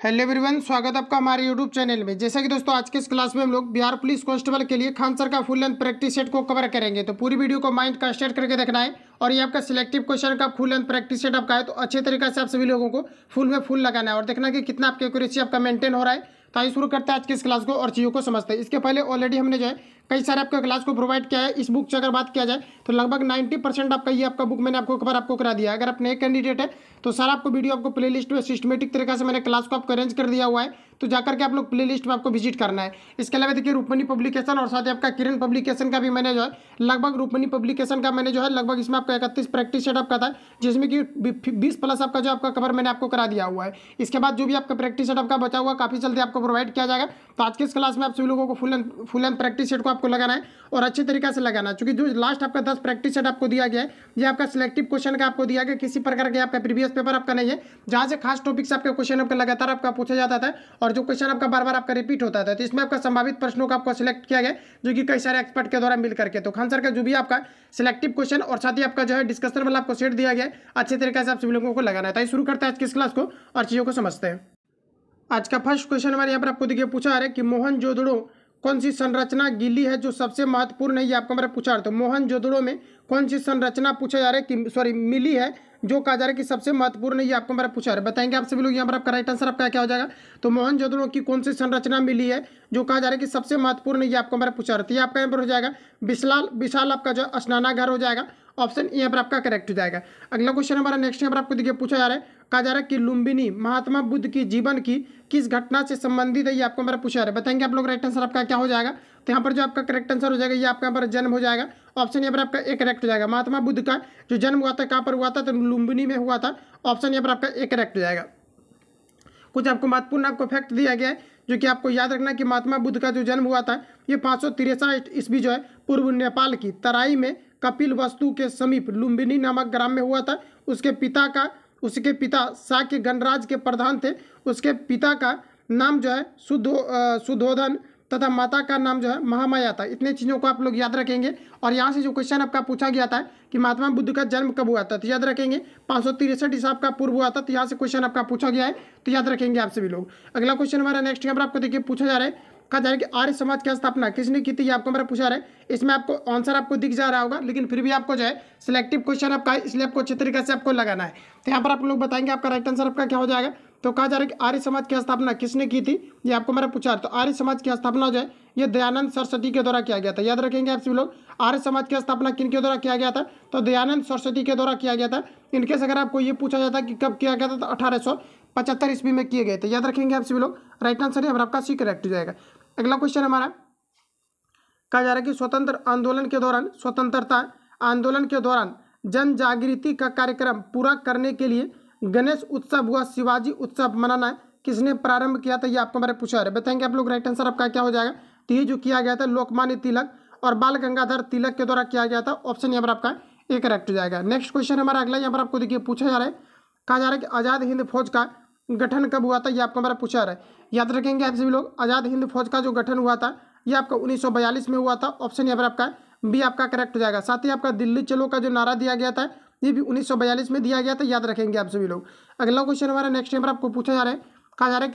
Hello everyone, स्वागत है आपका हमारे यूट्यूब चैनल में। जैसा कि दोस्तों आज के इस क्लास में हम लोग बिहार पुलिस कांस्टेबल के लिए खान सर का फुल लेंथ प्रैक्टिस सेट को कवर करेंगे। तो पूरी वीडियो को माइंड का स्टार्ट करके देखना है और ये आपका सिलेक्टिव क्वेश्चन का फुल लेंथ प्रैक्टिस सेट आपका है। तो अच्छे तरीके से आप सभी लोगों को फुल में फुल लगाना है और देखना कि कितना आपकी एक्यूरेसी आपका मेंटेन हो रहा है। तो आइए शुरू करते हैं आज के इस क्लास को और चीज़ों को समझते हैं। इसके पहले ऑलरेडी हमने जो है कई सारे आपके क्लास को प्रोवाइड किया है। इस बुक से अगर बात किया जाए तो लगभग 90% आपका ये आपका बुक मैंने आपको कवर आपको करा दिया है। अगर आप नए कैंडिडेट है तो सारा आपको वीडियो आपको प्लेलिस्ट में सिस्टमेटिक तरीके से मैंने क्लास को आपको अरेंज कर दिया हुआ है। तो जाकर के आप लोग प्लेलिस्ट में आपको विजिट करना है। इसके अलावा देखिए रूपमनी पब्लिकेशन और साथ ही आपका किरण पब्लिकेशन का भी मैंने जो है लगभग रूपमनी पब्लिकेशन का मैंने जो है लगभग इसमें आपका 31 प्रैक्टिस सेट आपका था, जिसमें कि 20 प्लस आपका जो आपका कवर मैंने आपको करा दिया हुआ है। इसके बाद जो भी आपका प्रैक्टिस सेट आपका बचा हुआ काफ़ी जल्दी आपको प्रोवाइड किया जाएगा। तो आज के इस क्लास में आप सभी लोगों को फुल एंड प्रैक्टिस सेट को आपको लगाना है और अच्छे तरीके से लगाना है। चूंकि जो लास्ट आपका 10 प्रैक्टिस सेट आपको दिया गया है ये आपका सिलेक्टिव क्वेश्चन का आपको दिया गया, किसी प्रकार के आपका प्रीवियस पेपर आपका नहीं है जहाँ से खास टॉपिक से आपका क्वेश्चन आपका लगातार आपका पूछा जाता था और जो क्वेश्चन आपका बार बार आपका रिपीट होता था। तो इसमें आपका संभावित प्रश्नों का आपको सिलेक्ट किया गया जो कि कई सारे एक्सपर्ट के द्वारा मिल करके। तो खान सर का जो भी आपका सिलेक्टिव क्वेश्चन और साथ ही आपका जो है डिस्कशन वाला आपको सेट दिया गया है, अच्छे तरीके से आप सभी लोगों को लगाना है। तो शुरू करते हैं आज की इस क्लास को और चीज़ों को समझते हैं। आज का फर्स्ट क्वेश्चन हमारे यहाँ पर आपको देखिए पूछा आ रहा है कि मोहनजोदड़ो कौन सी संरचना गीली है जो सबसे महत्वपूर्ण है, ये आपको हमारा पूछा। तो मोहनजोदड़ो में कौन सी संरचना पूछा जा रहा है कि सॉरी मिली है जो कहा जा रहा है कि सबसे महत्वपूर्ण है, ये आपको हमारा पूछा है। बताएंगे आप सभी लोग यहाँ पर आपका राइट आंसर आपका क्या हो जाएगा। तो मोहनजोदड़ो की कौन सी संरचना मिली है जो कहा जा रहा है कि सबसे महत्वपूर्ण है, ये आपको हमारा पूछा है। तो ये आपका यहाँ पर हो जाएगा विशाल आपका जो स्नानागार हो जाएगा। ऑप्शन यहाँ पर आपका करेक्ट हो जाएगा। अगला क्वेश्चन हमारा नेक्स्ट यहाँ पर आपको देखिए पूछा जा रहा है, कहा जा रहा है कि लुम्बिनी महात्मा बुद्ध की जीवन की किस घटना से संबंधित है, ये आपको हमारा पूछा जा रहा है। बताएंगे आप लोग राइट आंसर आपका क्या हो जाएगा। तो यहाँ पर जो आपका करेक्ट आंसर हो जाएगा ये आपका यहाँ पर जन्म हो जाएगा। ऑप्शन यहाँ पर आपका एक करेक्ट हो जाएगा। महात्मा बुद्ध का जो जन्म हुआ था कहाँ पर हुआ था, तो लुम्बिनी में हुआ था। ऑप्शन यहाँ पर आपका एक करेक्ट हो जाएगा। कुछ आपको महत्वपूर्ण आपको फैक्ट दिया गया है जो कि आपको याद रखना कि महात्मा बुद्ध का जो जन्म हुआ था ये 563 ईस्वी जो है पूर्व नेपाल की तराई में कपिल वस्तु के समीप लुम्बिनी नामक ग्राम में हुआ था। उसके पिता शाक्य गणराज्य के प्रधान थे। उसके पिता का नाम जो है सुधोधन तथा माता का नाम जो है महामाया था। इतने चीज़ों को आप लोग याद रखेंगे। और यहाँ से जो क्वेश्चन आपका पूछा गया था कि महात्मा बुद्ध का जन्म कब हुआ था, तो याद रखेंगे 563 ईसा का पूर्व हुआ था। तो यहाँ से क्वेश्चन आपका पूछा गया है, तो याद रखेंगे आप सभी लोग। अगला क्वेश्चन हमारा नेक्स्ट यहाँ पर आपको देखिए पूछा जा रहा है, कहा जा रहा है कि आर्य समाज की स्थापना किसने की थी, ये आपको हमारा पूछा रहा है। इसमें आपको आंसर आपको दिख जा रहा होगा, लेकिन फिर भी आपको जो है सिलेक्टिव क्वेश्चन आपका है, इसलिए आपको अच्छे तरीके से आपको लगाना है। तो यहाँ पर आप लोग बताएंगे आपका राइट आंसर आपका क्या हो जाएगा। तो कहा जा रहा है कि आर्य समाज की स्थापना किसने की थी, ये आपको हमारा पूछा। तो आर्य समाज की स्थापना जो है ये दयानंद सरस्वती के द्वारा किया गया था। याद रखेंगे आप सभी लोग आर्य समाज की स्थापना किन के द्वारा किया गया था, तो दयानंद सरस्वती के द्वारा किया गया था। इनकेस अगर आपको ये पूछा जाता कि कब किया गया था, तो 1875 ईस्वी में किए गए थे। याद रखेंगे आप सभी लोग। राइट आंसर है आपका सी करेक्ट हो जाएगा। अगला क्वेश्चन हमारा कहा जा रहा है कि स्वतंत्रता आंदोलन के दौरान जन जागृति का कार्यक्रम पूरा करने के लिए गणेश उत्सव व शिवाजी उत्सव मनाना किसने प्रारंभ किया था, ये आपको हमारे पूछा है। बताएंगे आप लोग राइट आंसर आपका क्या हो जाएगा। तो ये जो किया गया था लोकमान्य तिलक और बाल गंगाधर तिलक के द्वारा किया गया था। ऑप्शन यहाँ पर आपका एक करेक्ट हो जाएगा। नेक्स्ट क्वेश्चन हमारा अगला यहाँ पर आपको देखिए पूछा जा रहा है, कहा जा रहा है कि आज़ाद हिंद फौज का गठन कब हुआ था, ये आपको हमारा पूछा रहा है। याद रखेंगे आप सभी लोग आज़ाद हिंद फौज का जो गठन हुआ था ये आपका 1942 में हुआ था। ऑप्शन यहाँ पर आपका बी आपका करेक्ट हो जाएगा। साथ ही आपका दिल्ली चलो का जो नारा दिया गया था ये भी 1942 में दिया गया था। याद रखेंगे आप सभी लोग। अगला क्वेश्चन हमारा नेक्स्ट यहाँ पर आपको पूछा जा रहा है, कहा जा रहा है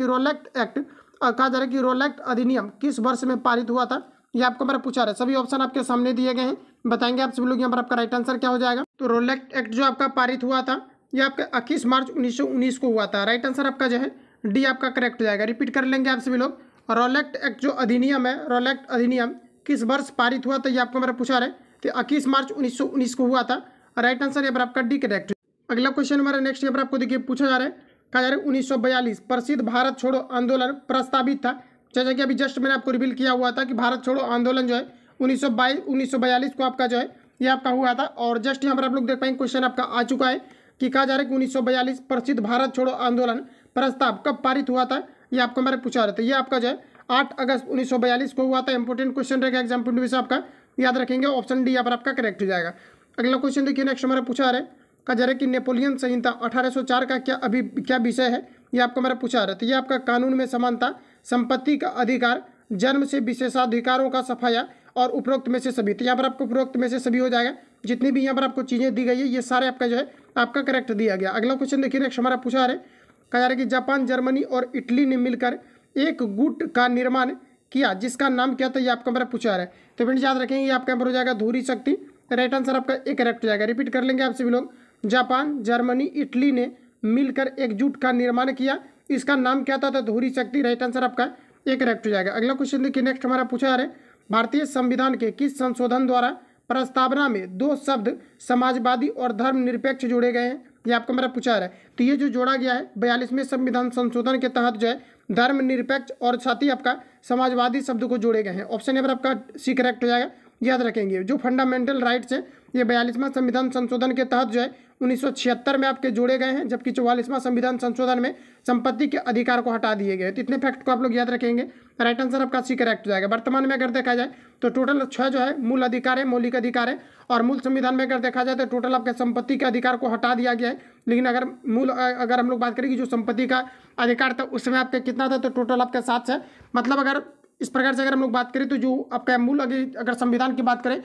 कि रोलेक्ट अधिनियम किस वर्ष में पारित हुआ था, ये आपको हमारा पूछा रहा है। सभी ऑप्शन आपके सामने दिए गए हैं, बताएंगे आप सभी लोग यहाँ पर आपका राइट आंसर क्या हो जाएगा। तो रोलेक्ट एक्ट जो आपका पारित हुआ था ये आपका 21 मार्च 1919 को हुआ था। राइट आंसर आपका जो है डी आपका करेक्ट हो जाएगा। रिपीट कर लेंगे आप सभी लोग। रोलेक्ट एक्ट जो अधिनियम है, रोलेक्ट अधिनियम किस वर्ष पारित हुआ था, ये आपको हमारा पूछा रहा है। तो 21 मार्च 1919 को हुआ था। राइट आंसर यहाँ पर आपका डी करेक्ट। अगला क्वेश्चन हमारा नेक्स्ट यहाँ पर आपको देखिए पूछा जा रहा है, कहा जा रहा है 1942 प्रसिद्ध भारत छोड़ो आंदोलन प्रस्तावित था। जैसा कि अभी जस्ट मैंने आपको रिवील किया हुआ था कि भारत छोड़ो आंदोलन जो है 1942 को आपका जो है ये आपका हुआ था। और जस्ट यहाँ पर आप लोग देख पाएंगे क्वेश्चन आपका आ चुका है कि कहा जा रहा है कि 1942 प्रसिद्ध भारत छोड़ो आंदोलन प्रस्ताव कब पारित हुआ था, ये आपको हमारे पूछा रहे थे। ये आपका जो है 8 अगस्त 1942 को हुआ था। इंपोर्टेंट क्वेश्चन रहेगा एग्जाम पॉइंट ऑफ व्यू से आपका, याद रखेंगे। ऑप्शन डी यहाँ पर आपका करेक्ट हो जाएगा। अगला क्वेश्चन देखिए नेक्स्ट हमारा पूछा रहा है, कहा जा रहा है कि नेपोलियन संहिता 1804 का क्या विषय है, ये आपको हमारा पूछा रहा है। तो ये आपका कानून में समानता, संपत्ति का अधिकार, जन्म से विशेषाधिकारों का सफाया और उपरोक्त में से सभी। तो यहाँ पर आपको उपरोक्त में से सभी हो जाएगा। जितनी भी यहाँ पर आपको चीज़ें दी गई है ये सारे आपका जो है आपका करेक्ट दिया गया। अगला क्वेश्चन देखिए नेक्स्ट हमारा पूछा रहा है, कहा जा रहा है कि जापान, जर्मनी और इटली ने मिलकर एक गुट का निर्माण किया जिसका नाम क्या था, ये आपका मेरा पूछा रहा है। तो फ्रेंड्स याद रखेंगे ये आपका हो जाएगा धुरी शक्ति। राइट आंसर आपका एक करेक्ट हो जाएगा। रिपीट कर लेंगे आप सभी लोग। जापान, जर्मनी, इटली ने मिलकर एकजुट का निर्माण किया, इसका नाम क्या था, धुरी शक्ति। राइट आंसर आपका एक करेक्ट हो जाएगा। अगला क्वेश्चन देखिए, नेक्स्ट हमारा पूछा जा रहा है भारतीय संविधान के किस संशोधन द्वारा प्रस्तावना में दो शब्द समाजवादी और धर्मनिरपेक्ष जोड़े गए हैं, ये आपका मेरा पूछा रहा है। तो ये जो जोड़ा गया है 42वें संविधान संशोधन के तहत जो है धर्मनिरपेक्ष और साथ ही आपका समाजवादी शब्द को जोड़े गए हैं। ऑप्शन नंबर आपका सी करेक्ट हो जाएगा। याद रखेंगे जो फंडामेंटल राइट्स है ये 42वां संविधान संशोधन के तहत जो है 1976 में आपके जोड़े गए हैं, जबकि 44वां संविधान संशोधन में संपत्ति के अधिकार को हटा दिए गए। तो इतने फैक्ट को आप लोग याद रखेंगे। राइट आंसर आपका सी करेक्ट हो जाएगा। वर्तमान में अगर देखा जाए तो टोटल 6 जो है मूल अधिकार है, मौलिक अधिकार है, और मूल संविधान में अगर देखा जाए तो टोटल आपके संपत्ति के अधिकार को हटा दिया गया है। लेकिन अगर हम लोग बात करें कि जो संपत्ति का अधिकार था उसमें आपका कितना था, तो टोटल आपके 7 है। मतलब अगर इस प्रकार से अगर हम लोग बात करें तो जो आपका मूल अगर संविधान की बात करें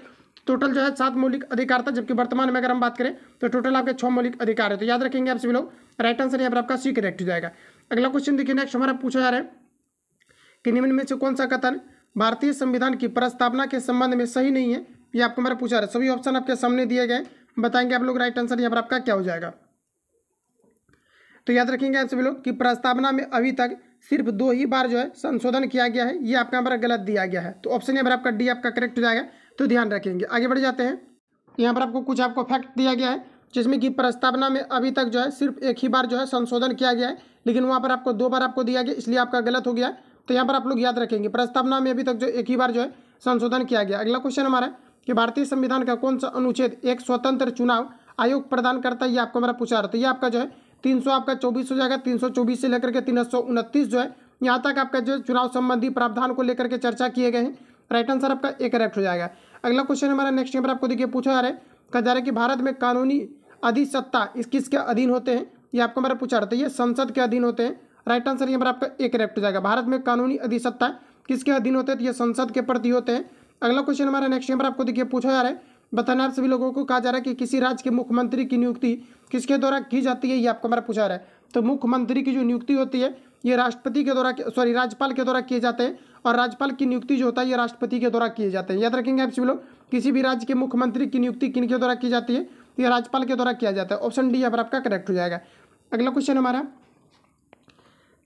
टोटल जो है 7 मौलिक अधिकार था, जबकि वर्तमान में अगर हम बात करें तो टोटल आपके 6 मौलिक अधिकार है। तो याद रखेंगे आप सभी लोग। राइट आंसर यहाँ पर आपका सी करेक्ट हो जाएगा। अगला क्वेश्चन देखिए, नेक्स्ट हमारा पूछा जा रहा है कि निम्न में से कौन सा कथन भारतीय संविधान की प्रस्तावना के संबंध में सही नहीं है, ये आपको हमारा पूछा रहा है। सभी ऑप्शन आपके सामने दिए गए, बताएंगे आप लोग। राइट आंसर यहाँ पर आपका क्या हो जाएगा। तो याद रखेंगे आप सभी लोग कि प्रस्तावना में अभी तक सिर्फ 2 ही बार जो है संशोधन किया गया है, ये आपका हमारा गलत दिया गया है। तो ऑप्शन यहाँ पर आपका डी आपका करेक्ट हो जाएगा। तो ध्यान रखेंगे। आगे बढ़ जाते हैं। यहाँ पर आपको कुछ आपको फैक्ट दिया गया है जिसमें कि प्रस्तावना में अभी तक जो है सिर्फ एक ही बार जो है संशोधन किया गया है, लेकिन वहाँ पर आपको 2 बार आपको दिया गया, इसलिए आपका गलत हो गया। तो यहाँ पर आप लोग याद रखेंगे प्रस्तावना में अभी तक जो एक ही बार जो है संशोधन किया गया। अगला क्वेश्चन हमारा कि भारतीय संविधान का कौन सा अनुच्छेद एक स्वतंत्र चुनाव आयोग प्रदान करता है, ये आपको हमारा पूछा रहा। तो ये आपका जो है 300 आपका 24 हो जाएगा। 324 से लेकर के 329 जो है यहाँ तक आपका जो चुनाव संबंधी प्रावधान को लेकर के चर्चा किए गए हैं। राइट आंसर आपका एक करेक्ट हो जाएगा। अगला क्वेश्चन हमारा नेक्स्ट यहाँ पर आपको देखिए पूछा जा रहा है, कहा जा रहा है कि भारत में कानूनी अधिसत्ता किसके अधीन होते हैं, ये आपको हमारा पूछा रहा था। ये संसद के अधीन होते हैं। राइट आंसर यहाँ पर आपका एक करेक्ट हो जाएगा। भारत में कानूनी अधिसत्ता किसके अधीन होते हैं, तो ये संसद के प्रति होते हैं। अगला क्वेश्चन हमारा नेक्स्ट यहाँ पर आपको देखिए पूछा जा रहा है, बताना आप सभी लोगों को। कहा जा रहा है कि किसी राज्य के मुख्यमंत्री की नियुक्ति किसके द्वारा की जाती है, ये आपको हमारा पूछा रहा है। तो मुख्यमंत्री की जो नियुक्ति होती है ये राष्ट्रपति के द्वारा राज्यपाल के द्वारा किए जाते हैं, और राज्यपाल की नियुक्ति जो होता है ये राष्ट्रपति के द्वारा किए जाते हैं। याद रखेंगे आप सभी लोग। किसी भी राज्य के मुख्यमंत्री की नियुक्ति किनके द्वारा की जाती है, ये राज्यपाल के द्वारा किया जाता है। ऑप्शन डी यहाँ पर आपका करेक्ट हो जाएगा। अगला क्वेश्चन हमारा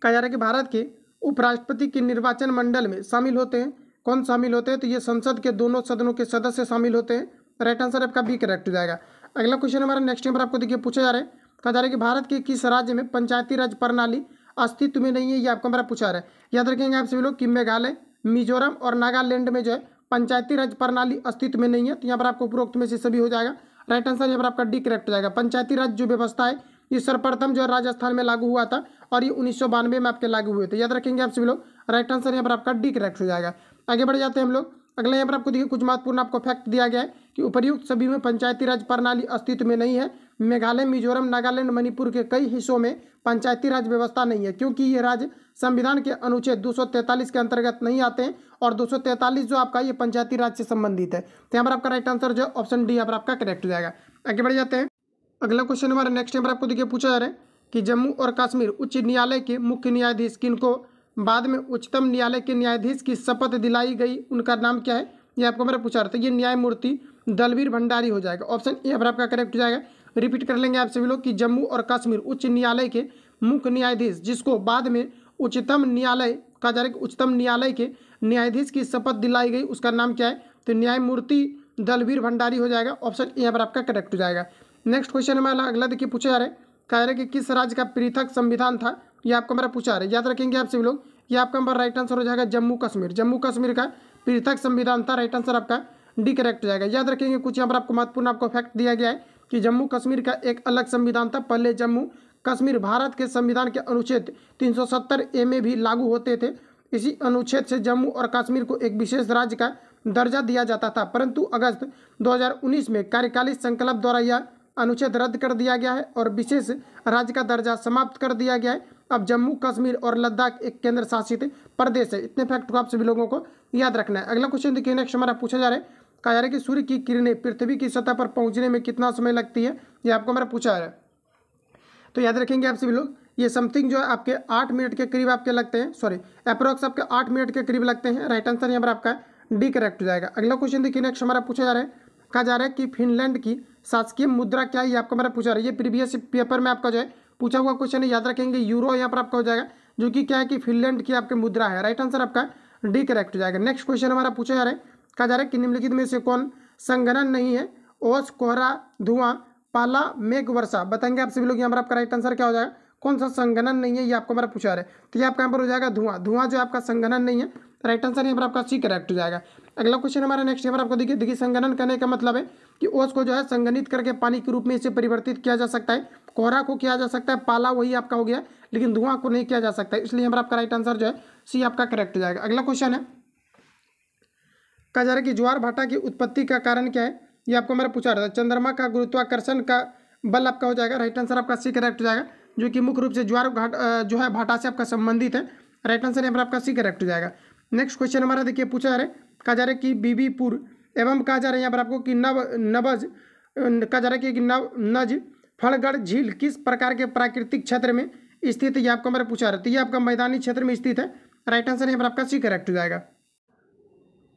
कहा जा रहा है कि भारत के उपराष्ट्रपति के निर्वाचन मंडल में शामिल होते हैं, कौन शामिल होते हैं, तो ये संसद के दोनों सदनों के सदस्य शामिल होते हैं। राइट आंसर आपका बी करेक्ट हो जाएगा। अगला क्वेश्चन हमारा नेक्स्ट यहाँ पर आपको देखिए पूछा जा रहा है, कहा जा रहा है कि भारत के किस राज्य में पंचायती राज प्रणाली अस्तित्व में नहीं है, ये आपको हमारा पूछा रहा है। याद रखेंगे आप सभी लोग कि मेघालय, मिजोरम और नागालैंड में जो है पंचायती राज प्रणाली अस्तित्व में नहीं है। तो यहाँ पर आपको उपरोक्त में से सभी हो जाएगा। राइट आंसर यहाँ पर आपका डी करेक्ट हो जाएगा। पंचायती राज जो व्यवस्था है ये सर्वप्रथम जो है राजस्थान में लागू हुआ था, और ये 1992 में आपके लागू हुए थे। याद रखेंगे आप सभी लोग। राइट आंसर यहाँ पर आपका डी करेक्ट हो जाएगा। आगे बढ़ जाते हैं हम लोग। अगला यहाँ पर आपको देखिए कुछ महत्वपूर्ण आपको फैक्ट दिया गया है कि उपर्युक्त सभी में पंचायती राज प्रणाली अस्तित्व में नहीं है। मेघालय, मिजोरम, नागालैंड, मणिपुर के कई हिस्सों में पंचायती राज व्यवस्था नहीं है, क्योंकि ये राज्य संविधान के अनुच्छेद 243 के अंतर्गत नहीं आते हैं, और 243 जो आपका ये पंचायती राज से संबंधित है। तो यहाँ पर आपका राइट आंसर जो ऑप्शन डी यहाँ पर आपका करेक्ट हो जाएगा। आगे बढ़ जाते हैं। अगला क्वेश्चन हमारा नेक्स्ट यहाँ पर आपको देखिए पूछा जा रहा है कि जम्मू और कश्मीर उच्च न्यायालय के मुख्य न्यायाधीश किनको बाद में उच्चतम न्यायालय के न्यायाधीश की शपथ दिलाई गई, उनका नाम क्या है, ये आपको मेरा पूछा रहा था। ये न्यायमूर्ति दलवीर भंडारी हो जाएगा। ऑप्शन ए यहाँ पर आपका करेक्ट हो जाएगा। रिपीट कर लेंगे आप सभी लोग कि जम्मू और कश्मीर उच्च न्यायालय के मुख्य न्यायाधीश जिसको बाद में उच्चतम न्यायालय कहा जा रहा है कि उच्चतम न्यायालय के न्यायाधीश की शपथ दिलाई गई, उसका नाम क्या है, तो न्यायमूर्ति दलवीर भंडारी हो जाएगा। ऑप्शन ए यहाँ पर आपका करेक्ट हो जाएगा। नेक्स्ट क्वेश्चन हमारा अगला देखिए पूछा जा रहा है, कह रहे हैं कि किस राज्य का पृथक संविधान था, ये आपको मेरा पूछा रहा है। याद रखेंगे आप सभी लोग। ये आपका नंबर राइट आंसर हो जाएगा जम्मू कश्मीर। जम्मू कश्मीर का पृथक संविधान था। राइट आंसर आपका डी करेक्ट हो जाएगा। याद रखेंगे कुछ यहाँ पर आपको महत्वपूर्ण आपको फैक्ट दिया गया है कि जम्मू कश्मीर का एक अलग संविधान था। पहले जम्मू कश्मीर भारत के संविधान के अनुच्छेद 370A में भी लागू होते थे। इसी अनुच्छेद से जम्मू और कश्मीर को एक विशेष राज्य का दर्जा दिया जाता था, परंतु अगस्त 2019 में कार्यकालीन संकल्प द्वारा यह अनुच्छेद रद्द कर दिया गया है और विशेष राज्य का दर्जा समाप्त कर दिया गया है। अब जम्मू कश्मीर और लद्दाख एक केंद्र शासित प्रदेश है। इतने फैक्ट को आप सभी लोगों को याद रखना है। अगला क्वेश्चन देखिए नेक्स्ट हमारा पूछा जा रहा है, कहा जा रहा है कि सूर्य की किरणें पृथ्वी की सतह पर पहुंचने में कितना समय लगती है, ये आपको हमारा पूछा जा रहा है। तो याद रखेंगे आप सभी लोग ये समथिंग जो है आपके 8 मिनट के करीब आपके लगते हैं, सॉरी अप्रोक्स आपके 8 मिनट के करीब लगते हैं। राइट आंसर यहाँ पर आपका डी करेक्ट हो जाएगा। अगला क्वेश्चन देखिए, नेक्स्ट हमारा पूछा जा रहा है, कहा जा रहा है कि फिनलैंड की शासकीय मुद्रा क्या है, ये आपको हमारा पूछा रहा है। ये प्रीवियस पेपर में आपका जो है पूछा हुआ क्वेश्चन है, याद रखेंगे। यूरो यहाँ पर आपका हो जाएगा, जो कि क्या है कि फिनलैंड की आपकी मुद्रा है। राइट आंसर आपका डी करेक्ट हो जाएगा। नेक्स्ट क्वेश्चन हमारा पूछा जा रहा है, कहा जा रहा है कि निम्नलिखित में से कौन संघनन नहीं है? ओस, कोहरा, धुआं, पाला, मेघ, वर्षा। बताएंगे आप सभी लोग। यहाँ पर आपका राइट आंसर क्या हो जाएगा? कौन सा संघनन नहीं है, ये आपको हमारा पूछा रहा है। तो ये आपका यहाँ पर हो जाएगा धुआं। धुआं जो आपका संघनन नहीं है। राइट आंसर यहाँ पर आपका सी करेक्ट हो जाएगा। अगला क्वेश्चन हमारा नेक्स्ट यहाँ पर आपको देखिए संघनन करने का मतलब है कि ओस को जो है संघनित करके पानी के रूप में इसे परिवर्तित किया जा सकता है। कोहरा को किया जा सकता है, पाला वही आपका हो गया, लेकिन धुआं को नहीं किया जा सकता है। इसलिए यहाँ पर आपका राइट आंसर जो है सी आपका करेक्ट हो जाएगा। अगला क्वेश्चन है, कहा जा रहा है कि ज्वार भाटा की उत्पत्ति का कारण क्या है, ये आपको हमारा पूछा रहा था। चंद्रमा का गुरुत्वाकर्षण का बल आपका हो जाएगा। राइट आंसर आपका सी करेक्ट हो जाएगा, जो कि मुख्य रूप से ज्वार घाट जो है भाटा से आपका संबंधित है। राइट आंसर यहाँ पर आपका सी करेक्ट हो जाएगा। नेक्स्ट क्वेश्चन हमारा देखिए पूछा जा रहा है, कहा जा रहा है कि बीबीपुर एवं कहा जा रहा है यहाँ पर आपको कि नबज कहा जा रहा है कि नज फलगढ़ झील किस प्रकार के प्राकृतिक क्षेत्र में स्थित है, ये आपको हमारे पूछा रहा है। तो ये आपका मैदानी क्षेत्र में स्थित है। राइट आंसर यहाँ पर आपका सी करेक्ट हो जाएगा।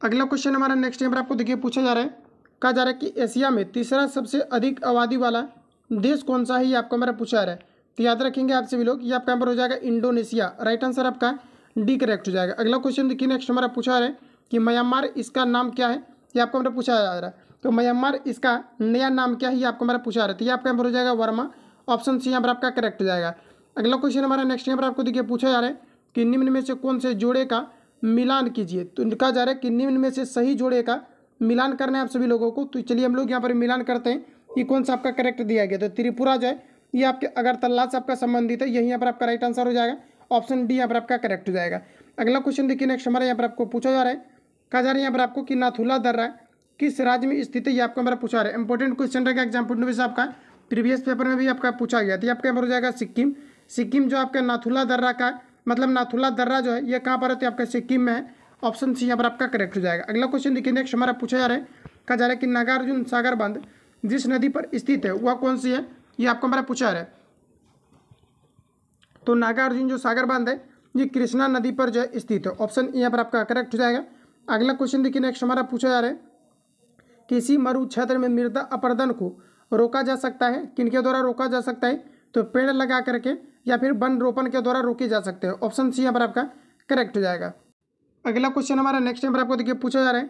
अगला क्वेश्चन हमारा नेक्स्ट यहाँ पर आपको देखिए पूछा जा रहा है, कहा जा रहा है कि एशिया में तीसरा सबसे अधिक आबादी वाला देश कौन सा है, ये आपको हमारा पूछा रहा है। तो याद रखेंगे आप सभी लोग, ये आपका यहाँ पर हो जाएगा इंडोनेशिया। राइट आंसर आपका डी करेक्ट हो जाएगा। अगला क्वेश्चन देखिए नेक्स्ट हमारा पूछा रहा है कि म्यांमार इसका नाम क्या है, ये आपको हमारा पूछा जा रहा है। तो म्यांमार इसका नया नाम क्या है, ये आपको हमारा पूछा रहा है। तो ये आपका यहाँ पर हो जाएगा वर्मा। ऑप्शन सी यहाँ पर आपका करेक्ट हो जाएगा। अगला क्वेश्चन हमारा नेक्स्ट यहाँ पर आपको देखिए पूछा जा रहा है कि निम्न में से कौन से जोड़े का मिलान कीजिए। तो कहा जा रहा है कि निम्न में से सही जोड़े का मिलान करना है आप सभी लोगों को। तो चलिए हम लोग यहाँ पर मिलान करते हैं कि कौन सा आपका करेक्ट दिया गया। तो त्रिपुरा जो है ये आपके अगरतला से आपका संबंधित है, यही यहाँ पर आपका राइट आंसर हो जाएगा। ऑप्शन डी यहाँ पर आपका करेक्ट हो जाएगा। अगला क्वेश्चन देखिए नेक्स्ट हमारे यहाँ पर आपको पूछा जा रहा है, कहा जा रहा है यहाँ पर आपको कि नाथुला दर्रा किस राज्य में स्थित है, ये आपको हमारा पूछा रहा है। इंपॉर्टेंट क्वेश्चन रहेगा एग्जाम पॉइंट में से आपका, प्रीवियस पेपर में भी आपका पूछा गया। तो ये आपका यहाँ पर हो जाएगा सिक्किम। सिक्किम जो आपका नाथुला दर्रा का मतलब नाथुला दर्रा जो है ये कहाँ पर है, तो आपका सिक्किम में है। ऑप्शन सी यहाँ पर आपका करेक्ट हो जाएगा। अगला क्वेश्चन देखिए नेक्स्ट हमारा पूछा जा रहा है, कहा जा रहा है कि नागार्जुन सागर बांध जिस नदी पर स्थित है वह कौन सी है, ये आपको हमारा पूछा जा रहा है। तो नागार्जुन जो सागर बांध है ये कृष्णा नदी पर जो है स्थित है। ऑप्शन यहाँ पर आपका करेक्ट हो जाएगा। अगला क्वेश्चन देखिए नेक्स्ट हमारा पूछा जा रहा है, किसी मरु क्षेत्र में मृदा अपरदन को रोका जा सकता है, किनके द्वारा रोका जा सकता है, तो पेड़ लगा करके या फिर वन रोपण के द्वारा रोके जा सकते हैं। ऑप्शन सी यहाँ पर आपका करेक्ट हो जाएगा। अगला क्वेश्चन हमारा नेक्स्ट यहाँ पर आपको देखिए पूछा जा रहा है,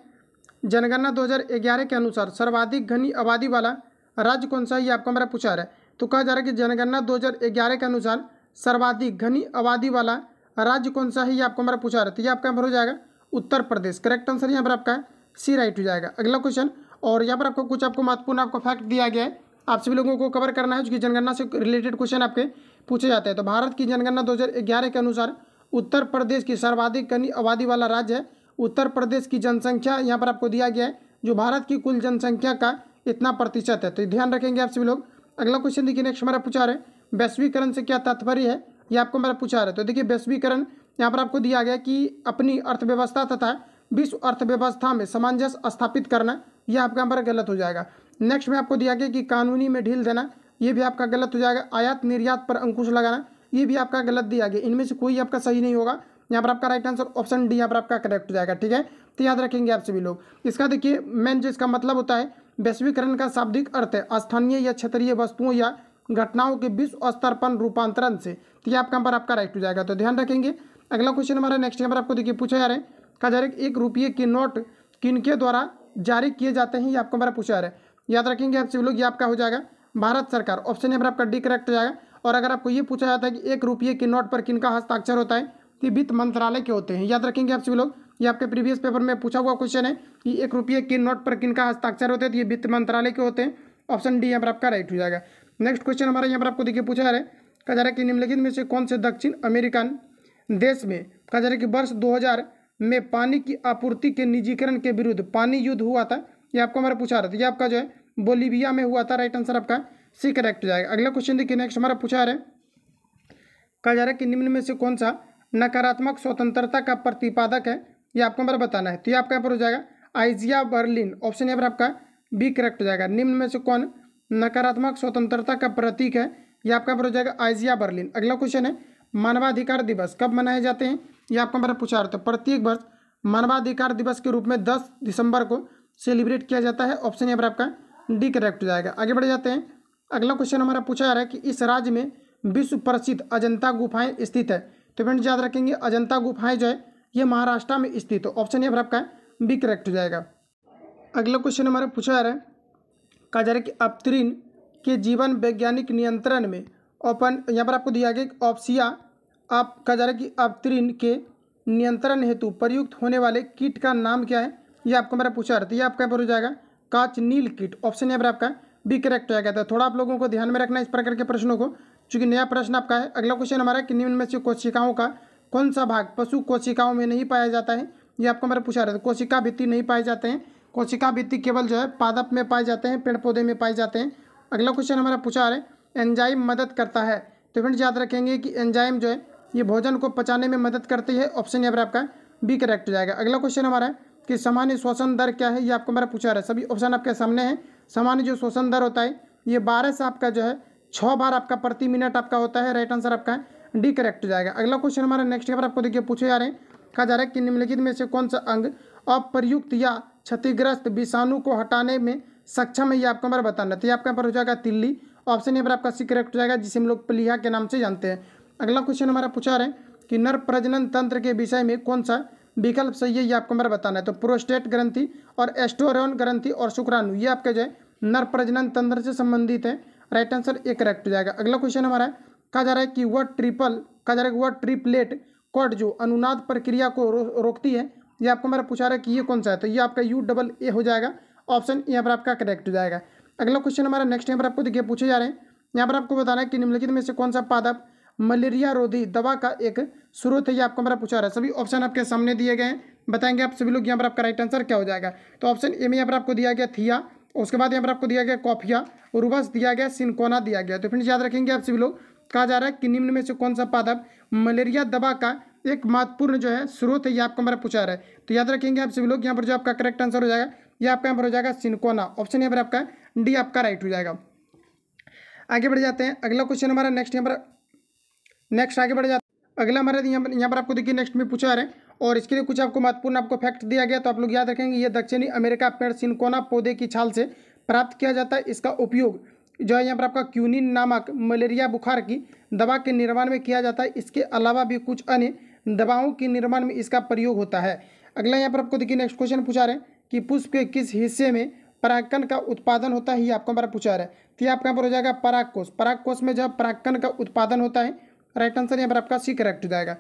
जनगणना 2011 के अनुसार सर्वाधिक घनी आबादी वाला राज्य कौन सा है, ये आपको हमारा पूछा रहा है। तो कहा जा रहा है कि जनगणना 2011 के अनुसार सर्वाधिक घनी आबादी वाला राज्य कौन सा है, ये आपको हमारा पूछा रहा है। तो ये आपका यहाँ पर हो जाएगा उत्तर प्रदेश। करेक्ट आंसर यहाँ पर आपका सी राइट हो जाएगा। अगला क्वेश्चन, और यहाँ पर आपको कुछ आपको महत्वपूर्ण आपको फैक्ट दिया गया है, आप सभी लोगों को कवर करना है, जो कि जनगणना से रिलेटेड क्वेश्चन आपके पूछे जाते हैं। तो भारत की जनगणना 2011 के अनुसार उत्तर प्रदेश की सर्वाधिक घनी आबादी वाला राज्य है। उत्तर प्रदेश की जनसंख्या यहाँ पर आपको दिया गया है, जो भारत की कुल जनसंख्या का इतना प्रतिशत है। तो ध्यान रखेंगे आप सभी लोग। अगला क्वेश्चन देखिए नेक्स्ट हमारा पूछा रहा है, वैश्वीकरण से क्या तात्पर्य है, ये आपको हमारा पूछा रहा है। तो देखिए वैश्वीकरण यहाँ पर आपको दिया गया कि अपनी अर्थव्यवस्था तथा विश्व अर्थव्यवस्था में सामंजस्य स्थापित करना, यह आपका यहाँ पर गलत हो जाएगा। नेक्स्ट में आपको दिया गया कि कानूनी में ढील देना, ये भी आपका गलत हो जाएगा। आयात निर्यात पर अंकुश लगाना, ये भी आपका गलत दिया गया। इनमें से कोई आपका सही नहीं होगा। यहाँ पर आपका राइट आंसर ऑप्शन डी यहाँ पर आपका करेक्ट हो जाएगा। ठीक है, तो याद रखेंगे आप सभी लोग। इसका देखिए मेन जो इसका मतलब होता है, वैश्वीकरण का शाब्दिक अर्थ है स्थानीय या क्षेत्रीय वस्तुओं या घटनाओं के विश्व स्तर पर रूपांतरण से। तो ये आपका यहाँ पर आपका राइट हो जाएगा। तो ध्यान रखेंगे। अगला क्वेश्चन हमारा नेक्स्ट यहाँ पर आपको देखिए पूछा जा रहा है, कहा जा रहा है 1 रुपये के नोट किनके द्वारा जारी किए जाते हैं, ये आपको हमारा पूछा जा रहा है। याद रखेंगे आप सभी लोग, ये आपका हो जाएगा भारत सरकार। ऑप्शन यहाँ पर आपका डी करेक्ट हो जाएगा। और अगर आपको ये पूछा जाता है कि 1 रुपये के नोट पर किनका हस्ताक्षर होता है, तो वित्त मंत्रालय के होते हैं। याद रखेंगे आप सभी लोग, ये आपके प्रीवियस पेपर में पूछा हुआ क्वेश्चन है कि 1 रुपये के नोट पर किनका हस्ताक्षर होते हैं, तो ये वित्त मंत्रालय के होते हैं। ऑप्शन डी यहाँ पर आपका राइट हो जाएगा। नेक्स्ट क्वेश्चन हमारा यहाँ पर आपको देखिए पूछा जा रहा है, कहा जा रहा है कि निम्नलिखित में से कौन से दक्षिण अमेरिकन देश में, कहा जा रहा है कि वर्ष 2000 में पानी की आपूर्ति के निजीकरण के विरुद्ध पानी युद्ध हुआ था, ये आपको हमारा पूछा रहा था। ये आपका जो है बोलीविया में हुआ था। राइट आंसर आपका सी करेक्ट हो जाएगा। अगला क्वेश्चन देखिए नेक्स्ट हमारा पूछा जा रहा है, कहा जा रहा है कि निम्न में से कौन सा नकारात्मक स्वतंत्रता का प्रतिपादक है, ये आपको हमारा बताना है। तो ये आपका यहाँ पर हो जाएगा आइजिया बर्लिन। ऑप्शन यहाँ पर आपका बी करेक्ट हो जाएगा। निम्न में से कौन नकारात्मक स्वतंत्रता का प्रतीक है, ये आपका पर हो जाएगा आइजिया बर्लिन। अगला क्वेश्चन है मानवाधिकार दिवस कब मनाए जाते हैं, ये आपका मेरा पूछा रहता है। प्रत्येक वर्ष मानवाधिकार दिवस के रूप में 10 दिसंबर को सेलिब्रेट किया जाता है। ऑप्शन यहाँ पर आपका डी करेक्ट हो जाएगा। आगे बढ़ जाते हैं। अगला क्वेश्चन हमारा पूछा जा रहा है कि इस राज्य में विश्व प्रसिद्ध अजंता गुफाएं स्थित है। तो फ्रेंड्स याद रखेंगे अजंता गुफाएं जो है ये महाराष्ट्र में स्थित है। ऑप्शन यहाँ पर आपका बी करेक्ट हो जाएगा। अगला क्वेश्चन हमारा पूछा जा रहा है, कहा जा रहा है कि अपत्रिन के जीवन वैज्ञानिक नियंत्रण में ओपन यहाँ पर आपको दिया गया ऑप्सिया आप कहा जा रहा है कि अपत्रिन के नियंत्रण हेतु प्रयुक्त होने वाले कीट का नाम क्या है, ये आपको मेरा पूछा रहता है। ये आपका पर हो जाएगा काचनील कीट। ऑप्शन यहाँ पर आपका बी करेक्ट हो जाएगा। तो थोड़ा आप लोगों को ध्यान में रखना इस प्रकार के प्रश्नों को, चूंकि नया प्रश्न आपका है। अगला क्वेश्चन हमारा कि निम्न में से कोशिकाओं का कौन सा भाग पशु कोशिकाओं में नहीं पाया जाता है, ये आपको मेरा पूछा रहता है। कोशिका भित्ति नहीं पाए जाते हैं, कोशिका भित्ति केवल जो है पादप में पाए जाते हैं, पेड़ पौधे में पाए जाते हैं। अगला क्वेश्चन हमारा पूछा रहा है एंजाइम मदद करता है। तो फ्रेंड्स याद रखेंगे कि एंजाइम जो है ये भोजन को पचाने में मदद करती है। ऑप्शन यहाँ पर आपका बी करेक्ट हो जाएगा। अगला क्वेश्चन हमारा है कि सामान्य श्वसन दर क्या है, ये आपको मेरा पूछा रहा है। सभी ऑप्शन आपके सामने हैं। सामान्य जो श्वसन दर होता है ये 12 से आपका जो है 6 बार आपका प्रति मिनट आपका होता है। राइट आंसर आपका डी करेक्ट हो जाएगा। अगला क्वेश्चन हमारा नेक्स्ट यहाँ पर आपको देखिए पूछे जा रहे हैं, कहा जा रहा है कि निम्नलिखित में से कौन सा अंग अप्रयुक्त या क्षतिग्रस्त विषाणु को हटाने में सक्षम है, ये आपको हमारा बताना। तो ये आपका पर हो जाएगा तिल्ली। ऑप्शन यहाँ पर आपका सी करेक्ट हो जाएगा, जिसे हम लोग प्लीहा के नाम से जानते हैं। अगला क्वेश्चन हमारा पूछा रहे हैं कि नर प्रजनन तंत्र के विषय में कौन सा विकल्प सही है, ये आपको हमारा बताना है। तो प्रोस्टेट ग्रंथि और एस्ट्रोरेन ग्रंथि और शुक्राणु ये आपका जो है नर प्रजनन तंत्र से संबंधित है। राइट आंसर ए करेक्ट हो जाएगा। अगला क्वेश्चन हमारा कहा जा रहा है कि वह ट्रिपलेट कॉर्ड जो अनुनाद प्रक्रिया को रोकती है, ये आपको हमारा पूछा रहा है कि ये कौन सा है। तो ये आपका U AA हो जाएगा। ऑप्शन यहाँ पर आपका करेक्ट हो जाएगा। अगला क्वेश्चन हमारा नेक्स्ट यहाँ पर आपको देखिए पूछे जा रहे हैं, यहाँ पर आपको बताना है कि निम्नलिखित में से कौन सा पादप मलेरिया रोधी दवा का एक स्रोत है, ये आपको हमारा पूछा रहा है। सभी ऑप्शन आपके सामने दिए गए हैं, बताएंगे आप सभी लोग यहाँ पर आपका राइट आंसर क्या हो जाएगा। तो ऑप्शन ए में यहाँ पर आपको दिया गया थिया, उसके बाद यहाँ पर आपको दिया गया कॉफिया, रूबस दिया गया, सिनकोना दिया गया। तो फ्रेंड्स याद रखेंगे आप सभी लोग, कहा जा रहा है कि निम्न में से कौन सा पादप मलेरिया दवा का एक महत्वपूर्ण जो है स्रोत है, ये आपको हमारा पूछा रहा है। तो याद रखेंगे आप सभी लोग, यहाँ पर जो आपका करेक्ट आंसर हो जाएगा ये आपका यहाँ पर हो जाएगा सिनकोना। ऑप्शन यहाँ पर आपका डी आपका राइट हो जाएगा। आगे बढ़ जाते हैं। अगला क्वेश्चन हमारा नेक्स्ट आगे बढ़ जाते हैं। अगला हमारे यहाँ पर आपको देखिए नेक्स्ट में पूछा जा रहा है, और इसके लिए कुछ आपको महत्वपूर्ण आपको फैक्ट दिया गया। तो आप लोग याद रखेंगे ये दक्षिणी अमेरिका पेड़ सिनकोना पौधे की छाल से प्राप्त किया जाता है। इसका उपयोग जो है यहाँ पर आपका क्यूनिन नामक मलेरिया बुखार की दवा के निर्माण में किया जाता है। इसके अलावा भी कुछ अन्य दवाओं के निर्माण में इसका प्रयोग होता है। अगला यहाँ पर आपको देखिए नेक्स्ट क्वेश्चन पूछा रहे हैं कि पुष्प के किस हिस्से में परागकण का उत्पादन होता है, ये आपको हमारा पूछा रहा है। तो ये आपका यहाँ पर हो जाएगा परागकोश। परागकोश में जब परागकण का उत्पादन होता है। राइट आंसर यहाँ पर आपका सी करेक्ट हो जाएगा।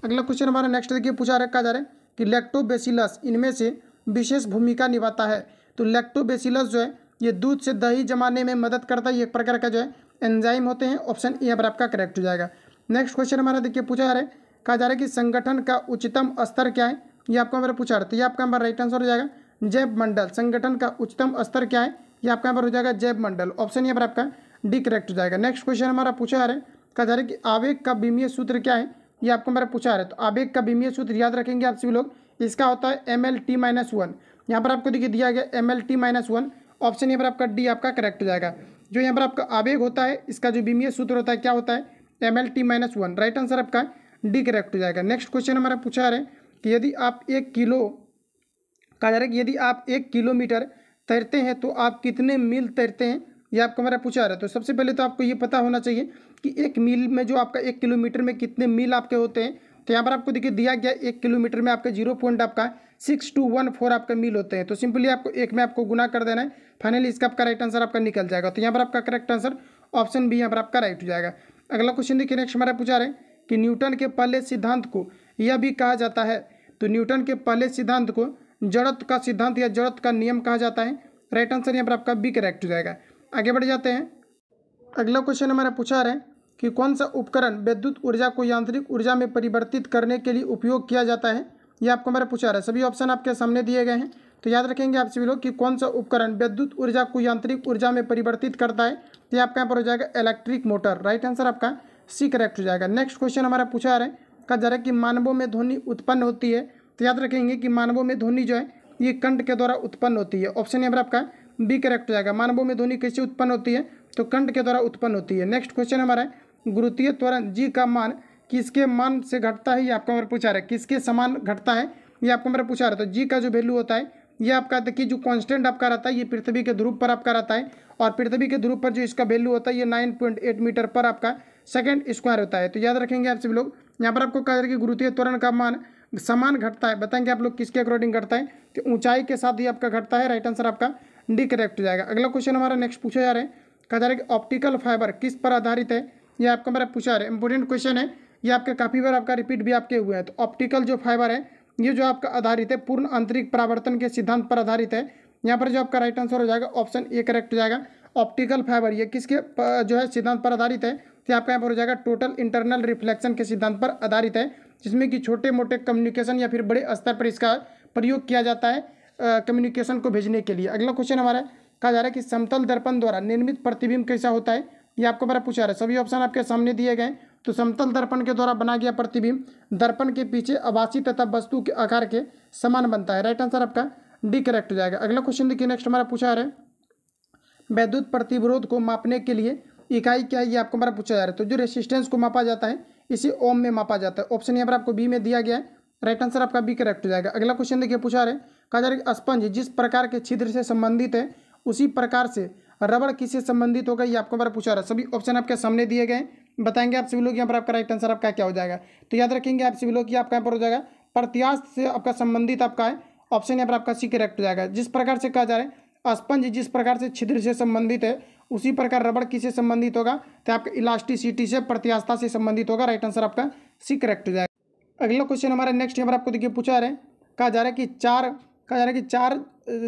अगला क्वेश्चन हमारा नेक्स्ट देखिए पूछा रखा जा रहा है कि लैक्टोबैसिलस इनमें से विशेष भूमिका निभाता है। तो लैक्टोबैसिलस जो है ये दूध से दही जमाने में मदद करता है। ये एक प्रकार का जो है एंजाइम होते हैं। ऑप्शन ए यहाँ पर आपका करेक्ट हो जाएगा। नेक्स्ट क्वेश्चन हमारा देखिए पूछा जा रहा है, कहा जा रहा है कि संगठन का उच्चतम स्तर क्या है, ये आपको हमारा पूछा रहा है। तो ये आपका हमारा राइट आंसर हो जाएगा जैव मंडल। संगठन का उच्चतम स्तर क्या है, ये आपका यहाँ पर हो जाएगा जैव मंडल। ऑप्शन यहाँ पर आपका डी करेक्ट हो जाएगा। नेक्स्ट क्वेश्चन हमारा पूछा जा रहा है, कहा जा रहा है कि आवेग का विमीय सूत्र क्या है, ये आपको हमारा पूछा जा रहा है। तो आवेग का विमीय सूत्र याद रखेंगे आप सभी लोग, इसका होता है MLT-1। यहाँ पर आपको देखिए दिया गया MLT-1। ऑप्शन यहाँ पर आपका डी आपका करेक्ट हो जाएगा। जो यहाँ पर आपका आवेग होता है इसका जो विमीय सूत्र होता है क्या होता है, MLT-1। राइट आंसर आपका डी करेक्ट हो जाएगा। नेक्स्ट क्वेश्चन हमारा पूछा जा रहा है कि यदि आप 1 किलोमीटर तैरते हैं तो आप कितने मील तैरते हैं, ये आपको हमारा पूछा जा रहा है। तो सबसे पहले तो आपको ये पता होना चाहिए कि 1 मील में जो आपका 1 किलोमीटर में कितने मील आपके होते हैं। तो यहाँ पर आपको देखिए दिया गया 1 किलोमीटर में आपका 0.6214 आपका मील होते हैं। तो सिंपली आपको 1 में आपको गुना कर देना है। फाइनली इसका आपका राइट आंसर आपका निकल जाएगा। तो यहाँ पर आपका करेक्ट आंसर ऑप्शन बी यहाँ पर आपका राइट हो जाएगा। अगला क्वेश्चन देखिए नेक्स्ट हमारा पूछा रहे हैं कि न्यूटन के पहले सिद्धांत को यह भी कहा जाता है। तो न्यूटन के पहले सिद्धांत को जड़त्व का सिद्धांत या जड़त्व का नियम कहा जाता है। राइट आंसर यहाँ पर आपका बी करेक्ट हो जाएगा। आगे बढ़ जाते हैं। अगला क्वेश्चन हमारा पूछा रहे हैं कि कौन सा उपकरण विद्युत ऊर्जा को यांत्रिक ऊर्जा में परिवर्तित करने के लिए उपयोग किया जाता है, ये आपको हमारा पूछा रहा है। सभी ऑप्शन आपके सामने दिए गए हैं। तो याद रखेंगे आप सभी लोग कि कौन सा उपकरण विद्युत ऊर्जा को यांत्रिक ऊर्जा में परिवर्तित करता है। तो ये आपका यहाँ पर हो जाएगा इलेक्ट्रिक मोटर। राइट आंसर आपका सी करेक्ट हो जाएगा। नेक्स्ट क्वेश्चन हमारा पूछा जा रहा है, कहा जा रहा है कि मानवों में ध्वनि उत्पन्न होती है। तो याद रखेंगे कि मानवों में ध्वनि जो है ये कंठ के द्वारा उत्पन्न होती है। ऑप्शन यहाँ पर आपका बी करेक्ट हो जाएगा। मानवों में ध्वनि कैसे उत्पन्न होती है, तो कंड के द्वारा उत्पन्न होती है। नेक्स्ट क्वेश्चन हमारा है गुरुत्वीय त्वरण जी का मान किसके मान से घटता है, ये आपका हमारा पूछा रहा है। किसके समान घटता है ये आपको हमारा पूछा रहा है। तो जी का जो वैल्यू होता है ये आपका देखिए जो कांस्टेंट आपका रहता है ये पृथ्वी के ध्रुव पर आपका रहता है, और पृथ्वी के ध्रुव पर जो इसका वैल्यू होता है ये 9.8 मीटर पर आपका सेकंड स्क्वायर होता है। तो याद रखेंगे आप सभी लोग। यहाँ पर आपको कहा जा रहा है कि गुरुत्वीय त्वरण का मान समान घटता है, बताएंगे आप लोग किसके अकॉर्डिंग घटता है, तो ऊंचाई के साथ ही आपका घटता है। राइट आंसर आपका डी करेक्ट हो जाएगा। अगला क्वेश्चन हमारा नेक्स्ट पूछा जा रहा है, कहा जा रहा है कि ऑप्टिकल फाइबर किस पर आधारित है, ये आपका हमारा पूछा जा रहा है। इंपॉर्टेंट क्वेश्चन है ये, आपके काफ़ी बार आपका रिपीट भी आपके हुए हैं। तो ऑप्टिकल जो फाइबर है ये जो आपका आधारित है पूर्ण आंतरिक परावर्तन के सिद्धांत पर आधारित है। यहाँ पर जो आपका राइट आंसर हो जाएगा ऑप्शन ए करेक्ट हो जाएगा। ऑप्टिकल फाइबर ये किसके जो है सिद्धांत पर आधारित है, तो आपका यहाँ पर हो जाएगा टोटल इंटरनल रिफ्लेक्शन के सिद्धांत पर आधारित है, जिसमें कि छोटे मोटे कम्युनिकेशन या फिर बड़े स्तर पर इसका प्रयोग किया जाता है कम्युनिकेशन को भेजने के लिए। अगला क्वेश्चन हमारा कहा जा रहा है कि समतल दर्पण द्वारा निर्मित प्रतिबिंब कैसा होता है, ये आपको हमारा पूछा रहा है। सभी ऑप्शन आपके सामने दिए गए। तो समतल दर्पण के द्वारा बना गया प्रतिबिंब दर्पण के पीछे आभासी तथा वस्तु के आकार के समान बनता है। राइट आंसर आपका डी करेक्ट हो जाएगा। अगला क्वेश्चन देखिए नेक्स्ट हमारा पूछा जा रहा है विद्युत प्रतिरोध को मापने के लिए इकाई क्या है, ये आपको हमारा पूछा जा रहा है। तो जो रेसिस्टेंस को मापा जाता है इसे ओम में मापा जाता है। ऑप्शन यहाँ पर आपको बी में दिया गया है। राइट आंसर आपका बी करेक्ट हो जाएगा। अगला क्वेश्चन देखिए पूछा रहे, कहा जा रहा है कि स्पंज जिस प्रकार के छिद्र से संबंधित है उसी प्रकार से रबड़ किससे संबंधित होगा, ये आपको हमारा पूछा रहा है। सभी ऑप्शन आपके सामने दिए गए, बताएंगे आप सभी लोग। यहाँ पर आपका राइट आंसर आपका क्या हो जाएगा, तो याद रखेंगे आप सभी लोग कि आपका यहाँ पर हो जाएगा प्रत्यास्थ से आपका संबंधित आपका है। ऑप्शन यहाँ पर आपका सी करेक्ट हो जाएगा। जिस प्रकार से कहा जा रहा है स्पंज जिस प्रकार से छिद्र से संबंधित है उसी प्रकार रबड़ किससे संबंधित होगा, तो आपका इलास्टिसिटी से प्रत्यास्थता से संबंधित होगा। राइट आंसर आपका सी करेक्ट हो जाएगा। अगला क्वेश्चन हमारा नेक्स्ट यहाँ पर आपको देखिए पूछा रहे, कहा जा रहा है कि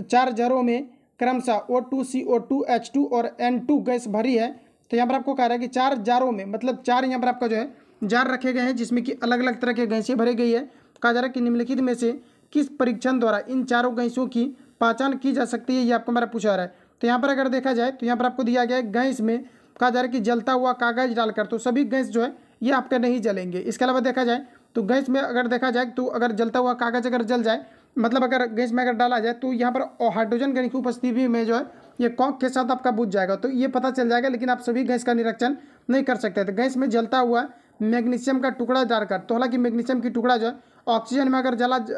चार जरों में क्रमशः O2 CO2 H2 और N2 गैस भरी है। तो यहाँ पर आपको कह रहा है कि 4 जारों में, मतलब 4 यहाँ पर आपका जो है जार रखे गए हैं जिसमें कि अलग अलग तरह के गैसें भरी गई है। कहा जा रहा है कि निम्नलिखित में से किस परीक्षण द्वारा इन चारों गैसों की पहचान की जा सकती है, ये आपको हमारा पूछा रहा है। तो यहाँ पर अगर देखा जाए तो यहाँ पर आपको दिया गया है गैस में कहा जा रहा है कि जलता हुआ कागज डालकर, तो सभी गैस जो है ये आपका नहीं जलेंगे। इसके अलावा देखा जाए तो गैस में अगर देखा जाए तो अगर जलता हुआ कागज अगर जल जाए, मतलब अगर गैस में अगर डाला जाए तो यहाँ पर हाइड्रोजन गैस की उपस्थिति में जो है ये कॉक के साथ आपका बुझ जाएगा, तो ये पता चल जाएगा। लेकिन आप सभी गैस का निरीक्षण नहीं कर सकते। तो गैस में जलता हुआ मैग्नीशियम का टुकड़ा डालकर, तो हालांकि मैग्नीशियम की टुकड़ा जो है ऑक्सीजन में अगर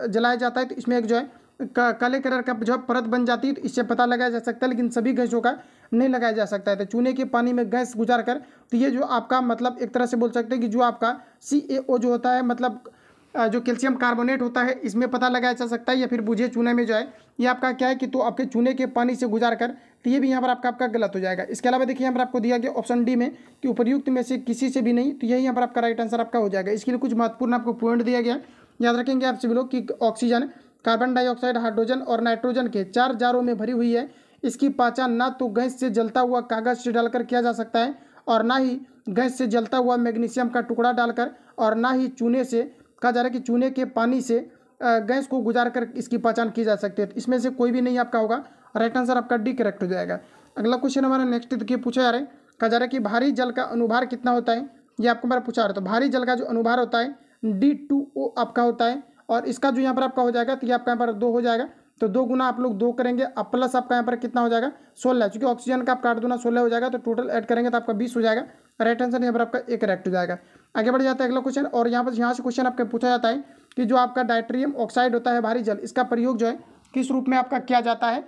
जलाया जाता है तो इसमें एक जो है काले कलर का जो है परत बन जाती है, तो इससे पता लगाया जा सकता है। लेकिन सभी गैसों का नहीं लगाया जा सकता है। तो चूने के पानी में गैस गुजार कर, तो ये जो आपका मतलब एक तरह से बोल सकते हैं कि जो आपका CaO जो होता है, मतलब जो कैल्शियम कार्बोनेट होता है, इसमें पता लगाया जा सकता है। या फिर बुझे चूने में जो है ये आपका क्या है कि तो आपके चूने के पानी से गुजार कर, तो ये भी यहाँ पर आपका गलत हो जाएगा। इसके अलावा देखिए यहाँ पर आपको दिया गया ऑप्शन डी में कि उपर्युक्त में से किसी से भी नहीं, तो यही यहाँ पर आपका राइट आंसर आपका हो जाएगा। इसके लिए कुछ महत्वपूर्ण आपको पॉइंट दिया गया, याद रखेंगे आप सभी लोग कि ऑक्सीजन, कार्बन डाइऑक्साइड, हाइड्रोजन और नाइट्रोजन के 4 जारों में भरी हुई है। इसकी पहचान ना तो गैस से जलता हुआ कागज से डालकर किया जा सकता है, और ना ही गैस से जलता हुआ मैग्नीशियम का टुकड़ा डालकर, और ना ही चूने से, कहा जा रहा है कि चूने के पानी से गैस को गुजार कर इसकी पहचान की जा सकती है। इसमें से कोई भी नहीं आपका होगा। राइट आंसर आपका डी करेक्ट हो जाएगा। अगला क्वेश्चन हमारा नेक्स्ट देखिए पूछा जा रहा है, कहा जा रहा है कि भारी जल का अनुभार कितना होता है, ये आपको हमारा पूछा रहा है। तो भारी जल का जो अनुभार होता है D2O आपका होता है, और इसका जो यहाँ पर आपका हो जाएगा तो ये आपका यहाँ पर 2 हो जाएगा। तो 2 गुना आप लोग 2 करेंगे, अब प्लस आपका यहाँ पर कितना हो जाएगा 16, क्योंकि ऑक्सीजन का आप काट दूना 16 हो जाएगा, तो टोटल ऐड करेंगे तो आपका 20 हो जाएगा। राइट आंसर यहाँ पर आपका एक करेक्ट हो जाएगा। आगे बढ़ जाता है अगला क्वेश्चन, और यहाँ से क्वेश्चन आपका पूछा जाता है कि जो आपका डायट्रियम ऑक्साइड होता है भारी जल, इसका प्रयोग जो है किस रूप में आपका किया जाता है,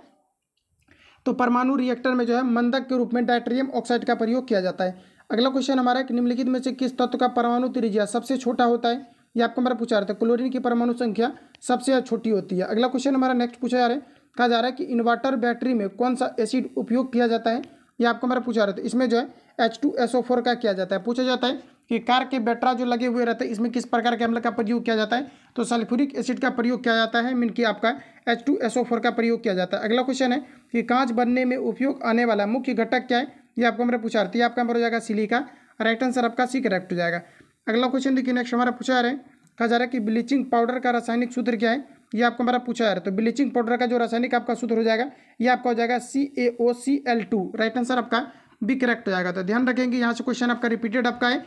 तो परमाणु रिएक्टर में जो है मंदक के रूप में डायट्रियम ऑक्साइड का प्रयोग किया जाता है। अगला क्वेश्चन हमारा कि निम्नलिखित में से किस तत्व का परमाणु त्रिज्या सबसे छोटा होता है, ये आपको हमारा पूछा रहा था। क्लोरीन की परमाणु संख्या सबसे छोटी होती है। अगला क्वेश्चन हमारा नेक्स्ट पूछा जा रहा है, कहा जा रहा है कि इन्वर्टर बैटरी में कौन सा एसिड उपयोग किया जाता है, ये आपको हमारा पूछा रहा था। इसमें जो है H2SO4 का किया जाता है। पूछा जाता है कि कार के बैटरा जो लगे हुए रहते हैं इसमें किस प्रकार के अम्ल का प्रयोग किया जाता है, तो सल्फ्यूरिक एसिड का प्रयोग किया जाता है, मीन कि आपका H2SO4 का प्रयोग किया जाता है। अगला क्वेश्चन है कि कांच बनने में उपयोग आने वाला मुख्य घटक क्या है, ये आपको हमारा पूछा रहा था। आपका नंबर हो जाएगा सिलिका। राइट आंसर आपका सी करेक्ट हो जाएगा। अगला क्वेश्चन देखिए नेक्स्ट हमारा पूछा जा रहा है, कहा जा रहा है कि ब्लीचिंग पाउडर का रासायनिक सूत्र क्या है, ये आपको हमारा पूछा जा रहा है। तो ब्लीचिंग पाउडर का जो रासायनिक आपका सूत्र हो जाएगा ये आपका हो जाएगा CaOCl2। राइट आंसर आपका भी करेक्ट हो जाएगा। तो ध्यान रखेंगे यहाँ से क्वेश्चन आपका रिपीटेड आपका है,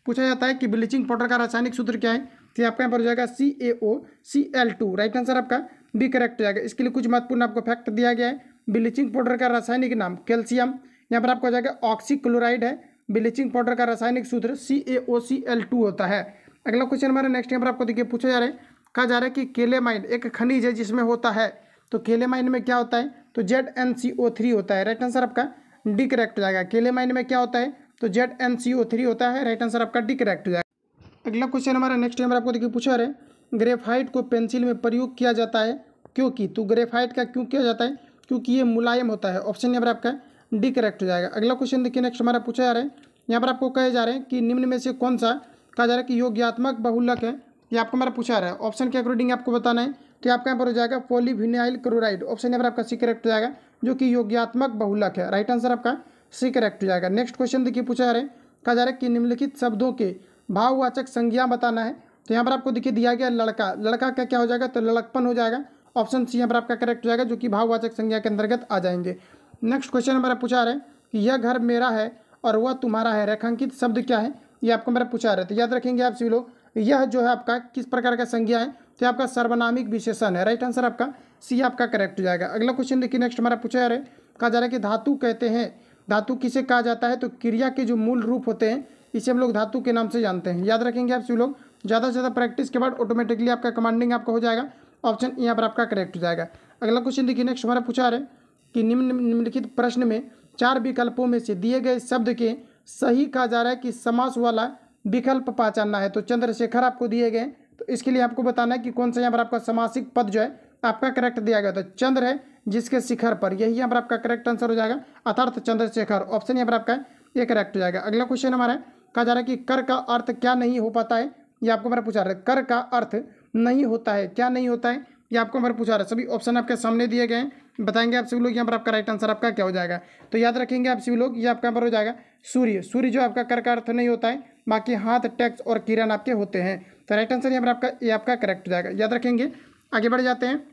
पूछा जाता है कि ब्लीचिंग पाउडर का रासायनिक सूत्र क्या है, तो आपका यहाँ पर हो जाएगा CaOCl2। राइट आंसर आपका भी करेक्ट हो जाएगा। इसके लिए कुछ महत्वपूर्ण आपको फैक्ट दिया गया है। ब्लीचिंग पाउडर का रासायनिक नाम कैल्शियम, यहाँ पर आपको हो जाएगा ऑक्सीक्लोराइड है। ब्लीचिंग पाउडर का रासायनिक सूत्र CaOCl2 होता है। अगला क्वेश्चन हमारा नेक्स्ट यहाँ पर आपको देखिए पूछा जा रहा है, कहा जा रहा है कि केलेमाइन एक खनिज है जिसमें होता है, तो केलेमाइन में क्या होता है, तो ZnCO3 होता है। राइट आंसर आपका डी करेक्ट हो जाएगा। केलेमाइन में क्या होता है, तो ZnCO3 होता है। राइट आंसर आपका डी करेक्ट हो जाएगा। अगला क्वेश्चन हमारा नेक्स्ट यहाँ पर आपको देखिए पूछा है, ग्रेफाइट को पेंसिल में प्रयोग किया जाता है क्योंकि, तो ग्रेफाइट का क्यों किया जाता है, क्योंकि ये मुलायम होता है। ऑप्शन यहाँ पर आपका डी करेक्ट हो जाएगा। अगला क्वेश्चन देखिए नेक्स्ट हमारा पूछा जा रहा है, यहाँ पर आपको कहे जा रहे हैं कि निम्न में से कौन सा, कहा जा रहा है कि योग्यात्मक बहुलक है, ये आपको हमारा पूछा रहा है। ऑप्शन के अकॉर्डिंग आपको बताना है, तो आपका यहाँ पर हो जाएगा पॉलीविनाइल क्लोराइड। ऑप्शन यहाँ पर आपका सी करेक्ट हो जाएगा, जो कि योग्यात्मक बहुलक है। राइट आंसर आपका सी करेक्ट हो जाएगा। नेक्स्ट क्वेश्चन देखिए पूछा जा रहा है, कहा जा रहा है कि निम्नलिखित शब्दों के भाववाचक संज्ञा बताना है, तो यहाँ पर आपको देखिए दिया गया लड़का, लड़का का क्या हो जाएगा, तो लड़कपन हो जाएगा। ऑप्शन सी यहाँ पर आपका करेक्ट हो जाएगा, जो कि भाववाचक संज्ञा के अंतर्गत आ जाएंगे। नेक्स्ट क्वेश्चन हमारा पूछा रहा है कि यह घर मेरा है और वह तुम्हारा है, रेखांकित शब्द क्या है, ये आपको मेरा पूछा रहा है। तो याद रखेंगे आप सभी लोग, यह जो है आपका किस प्रकार का संज्ञा है, तो आपका सर्वनामिक विशेषण है। राइट आंसर आपका सी आपका करेक्ट हो जाएगा। अगला क्वेश्चन देखिए नेक्स्ट हमारा पूछा जा रहा है, कहा जा रहा है कि धातु कहते हैं, धातु किसे कहा जाता है, तो क्रिया के जो मूल रूप होते हैं इसे हम लोग धातु के नाम से जानते हैं। याद रखेंगे आप सभी लोग, ज़्यादा से ज़्यादा प्रैक्टिस के बाद ऑटोमेटिकली आपका कमांडिंग आपका हो जाएगा। ऑप्शन यहाँ पर आपका करेक्ट हो जाएगा। अगला क्वेश्चन देखिए नेक्स्ट हमारा पूछा रहा है कि निम्नलिखित प्रश्न में 4 विकल्पों में से दिए गए शब्द के सही कहा जा रहा है कि समास वाला विकल्प पहचानना है। तो चंद्रशेखर आपको दिए गए, तो इसके लिए आपको बताना है कि कौन सा यहाँ पर आपका समासिक पद जो है आपका करेक्ट दिया गया। तो चंद्र है जिसके शिखर पर, यही यहाँ पर आपका करेक्ट आंसर हो जाएगा, अर्थात चंद्रशेखर। ऑप्शन यहाँ पर आपका ये करेक्ट हो जाएगा। अगला क्वेश्चन हमारा है, कहा जा रहा है कि कर का अर्थ क्या नहीं हो पाता है, ये आपको मेरा पूछा रहा है। कर का अर्थ नहीं होता है, क्या नहीं होता है, ये आपको मेरा पूछा रहा है। सभी ऑप्शन आपके सामने दिए गए हैं, बताएंगे आप सभी लोग यहाँ पर आपका राइट आंसर आपका क्या हो जाएगा। तो याद रखेंगे आप सभी लोग, ये आपका यहाँ पर हो जाएगा सूर्य। सूर्य जो आपका कर का अर्थ नहीं होता है, बाकी हाथ, टैक्स और किरण आपके होते हैं। तो राइट आंसर यहाँ पर आपका ये आपका करेक्ट हो जाएगा, याद रखेंगे। आगे बढ़ जाते हैं।